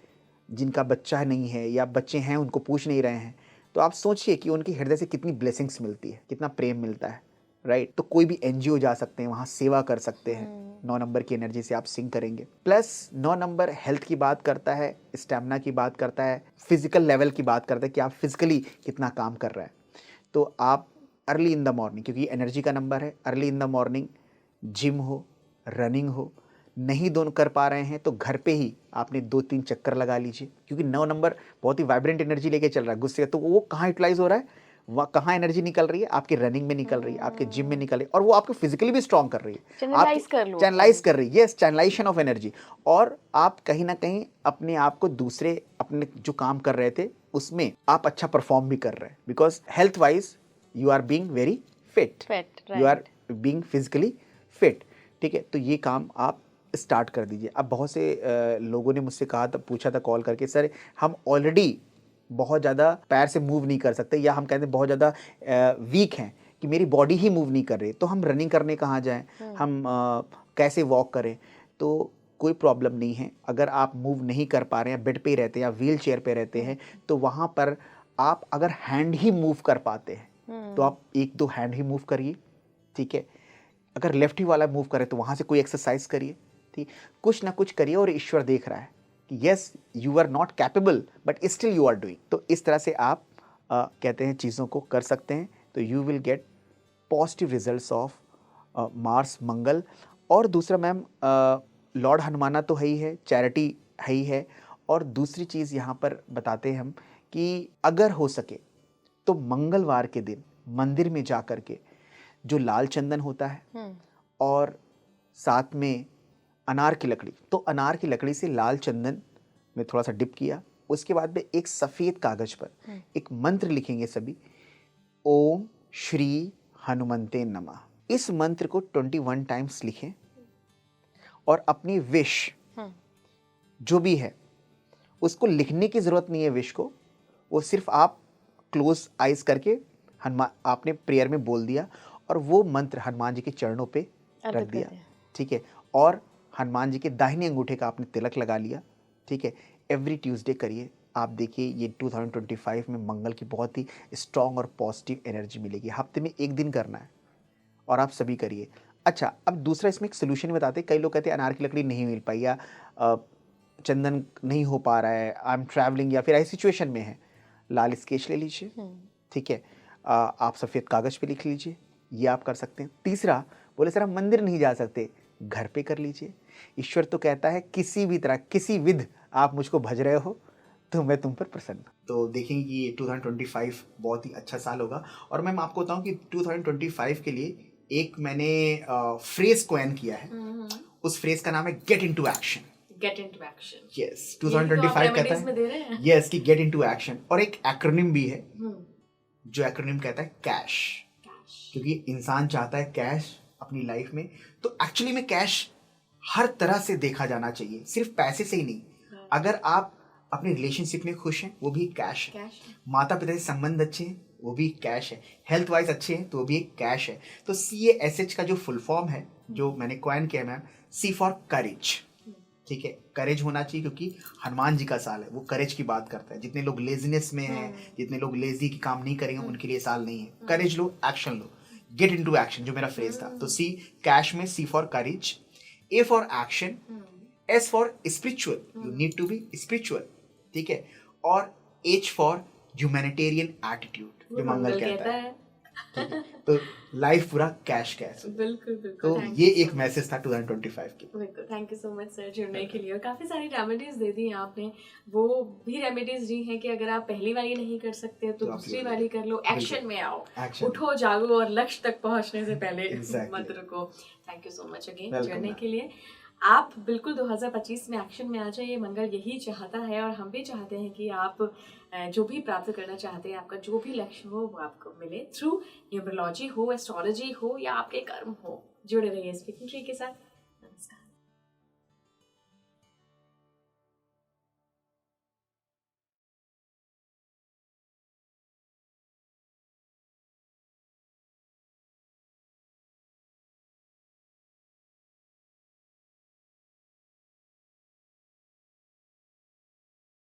जिनका बच्चा नहीं है या बच्चे हैं उनको पूछ नहीं रहे हैं, तो आप सोचिए कि उनके हृदय से कितनी ब्लेसिंग्स मिलती है, कितना प्रेम मिलता है, राइट। तो कोई भी एनजीओ जा सकते हैं, वहाँ सेवा कर सकते हैं, 9 नंबर की एनर्जी से आप सिंक करेंगे। प्लस 9 नंबर हेल्थ की बात करता है, स्टेमिना की बात करता है, फिजिकल लेवल की बात करता है कि आप फिजिकली कितना काम कर रहे हैं। तो आप अर्ली इन द मॉर्निंग, क्योंकि एनर्जी का नंबर है, early in the morning gym हो, रनिंग हो, नहीं दोनों कर पा रहे हैं तो घर पे ही आपने 2-3 चक्कर लगा लीजिए, क्योंकि 9 नंबर बहुत ही वाइब्रेंट एनर्जी लेके चल रहा है गुस्से का, तो वो कहाँ यूटिलाइज हो रहा है, वह कहाँ एनर्जी निकल रही है, आपके रनिंग में निकल रही है, आपके जिम में निकल रही है, और वो आपको फिजिकली भी स्ट्रॉन्ग कर रही है, चैनलाइज कर लो, चैनलाइज कर रही है, यस, चैनलाइजेशन ऑफ एनर्जी। और आप कहीं ना कहीं अपने आप को दूसरे अपने जो काम कर रहे थे उसमें आप अच्छा परफॉर्म भी कर रहे हैं, because health wise you are being very fit, you are being physically fit, ठीक है। तो ये काम आप स्टार्ट कर दीजिए। अब बहुत से लोगों ने मुझसे कहा था, पूछा था कॉल करके, सर हम ऑलरेडी बहुत ज़्यादा पैर से मूव नहीं कर सकते, या हम कहते हैं बहुत ज़्यादा वीक हैं कि मेरी बॉडी ही मूव नहीं कर रही, तो हम रनिंग करने कहाँ जाएं, हम कैसे वॉक करें। तो कोई प्रॉब्लम नहीं है, अगर आप मूव नहीं कर पा रहे हैं, बेड पे ही रहते हैं या व्हील चेयर पे रहते हैं, तो वहाँ पर आप अगर हैंड ही मूव कर पाते हैं तो आप 1-2 हैंड ही मूव करिए, ठीक है। अगर लेफ्ट ही वाला मूव करे तो वहाँ से कोई एक्सरसाइज करिए, ठीक, कुछ ना कुछ करिए, और ईश्वर देख रहा है कि yes you are not capable but still you are doing. तो इस तरह से आप कहते हैं चीज़ों को कर सकते हैं, तो you will get positive results of Mars Mangal. और दूसरा मैम, लॉर्ड हनुमाना तो है ही है, चैरिटी है ही है, और दूसरी चीज़ यहाँ पर बताते हैं हम कि अगर हो सके तो मंगलवार के दिन मंदिर में जा कर के जो लाल चंदन होता है और साथ में अनार की लकड़ी, तो अनार की लकड़ी से लाल चंदन में थोड़ा सा डिप किया, उसके बाद में एक सफ़ेद कागज पर एक मंत्र लिखेंगे सभी, ओम श्री हनुमंते नमः। इस मंत्र को 21 टाइम्स लिखें, और अपनी विश जो भी है उसको लिखने की ज़रूरत नहीं है, विश को वो सिर्फ आप क्लोज आइज करके हनुमान आपने प्रेयर में बोल दिया, और वो मंत्र हनुमान जी के चरणों पे रख दिया, ठीक है। और हनुमान जी के दाहिने अंगूठे का आपने तिलक लगा लिया, ठीक है। एवरी ट्यूसडे करिए, आप देखिए ये 2025 में मंगल की बहुत ही स्ट्रॉन्ग और पॉजिटिव एनर्जी मिलेगी। हफ्ते में एक दिन करना है, और आप सभी करिए। अच्छा, अब दूसरा इसमें एक सोल्यूशन बताते हैं। कई लोग कहते हैं अनार की लकड़ी नहीं मिल पाई, या चंदन नहीं हो पा रहा है, आई एम ट्रैवलिंग या फिर ऐसी सिचुएशन में है, लाल स्केच ले लीजिए, ठीक है। आप सफ़ेद कागज़ पे लिख लीजिए, ये आप कर सकते हैं। तीसरा, बोले सर हम मंदिर नहीं जा सकते, घर पे कर लीजिए। ईश्वर तो कहता है किसी भी तरह, किसी विध आप मुझको भज रहे हो तो मैं तुम पर प्रसन्न हूं। तो देखेंगे कि ये 2025 बहुत ही अच्छा साल होगा। और मैं आपको बताऊं कि 2025 के लिए एक मैंने फ्रेज कोइन किया है। उस फ्रेज का नाम है gate into action. Gate into action. Yes, 2025 कहता है यस कि गेट इनटू एक्शन। और एक एक्रोनिम भी है, जो एक्रोनिम कहता है कैश, क्योंकि इंसान चाहता है कैश अपनी लाइफ में। तो एक्चुअली में कैश हर तरह से देखा जाना चाहिए, सिर्फ पैसे से ही नहीं। अगर आप अपने रिलेशनशिप में खुश हैं, वो भी कैश है। माता पिता से संबंध अच्छे हैं, वो भी कैश है। हेल्थ वाइज अच्छे हैं तो वो भी एक कैश है। तो CASH का जो फुल फॉर्म है, जो मैंने कॉइन किया मैम, C फॉर करेज, ठीक है। करेज होना चाहिए, क्योंकि हनुमान जी का साल है, वो करेज की बात करता है। जितने लोग लेजीनेस में हैं, जितने लोग लेजी की काम नहीं करेंगे, उनके लिए साल नहीं है। करेज लो, एक्शन लो, गेट इनटू एक्शन, जो मेरा फ्रेज था। तो C कैश में C for courage, A for action, S for spiritual, you need to be spiritual, ठीक है। और H फॉर ह्यूमैनिटेरियन एटीट्यूड, जो मंगल कहता है, ठीक है। तो लाइफ पूरा कैश कैश। बिल्कुल बिल्कुल। तो ये एक मैसेज था 2025 की। बिल्कुल, thank you so much sir जुड़ने के लिए। और काफ़ी सारी रेमेडीज दे दी आपने। वो भी रेमेडीज दी हैं कि अगर आप पहली वाली नहीं कर सकते तो दूसरी वाली कर लो। एक्शन में आओ, उठो जागो और लक्ष्य तक पहुंचने से पहले मत रुको। Thank you so much again जुड़ने के लिए। आप बिल्कुल 2025 में एक्शन में आ जाइए, मंगल यही चाहता है। और हम भी चाहते हैं कि आप जो भी प्राप्त करना चाहते हैं, आपका जो भी लक्ष्य हो वो आपको मिले, थ्रू न्यूमरोलॉजी हो, एस्ट्रोलॉजी हो या आपके कर्म हो। जुड़े रहिए स्पीकिंग ट्री के साथ। नमस्कार।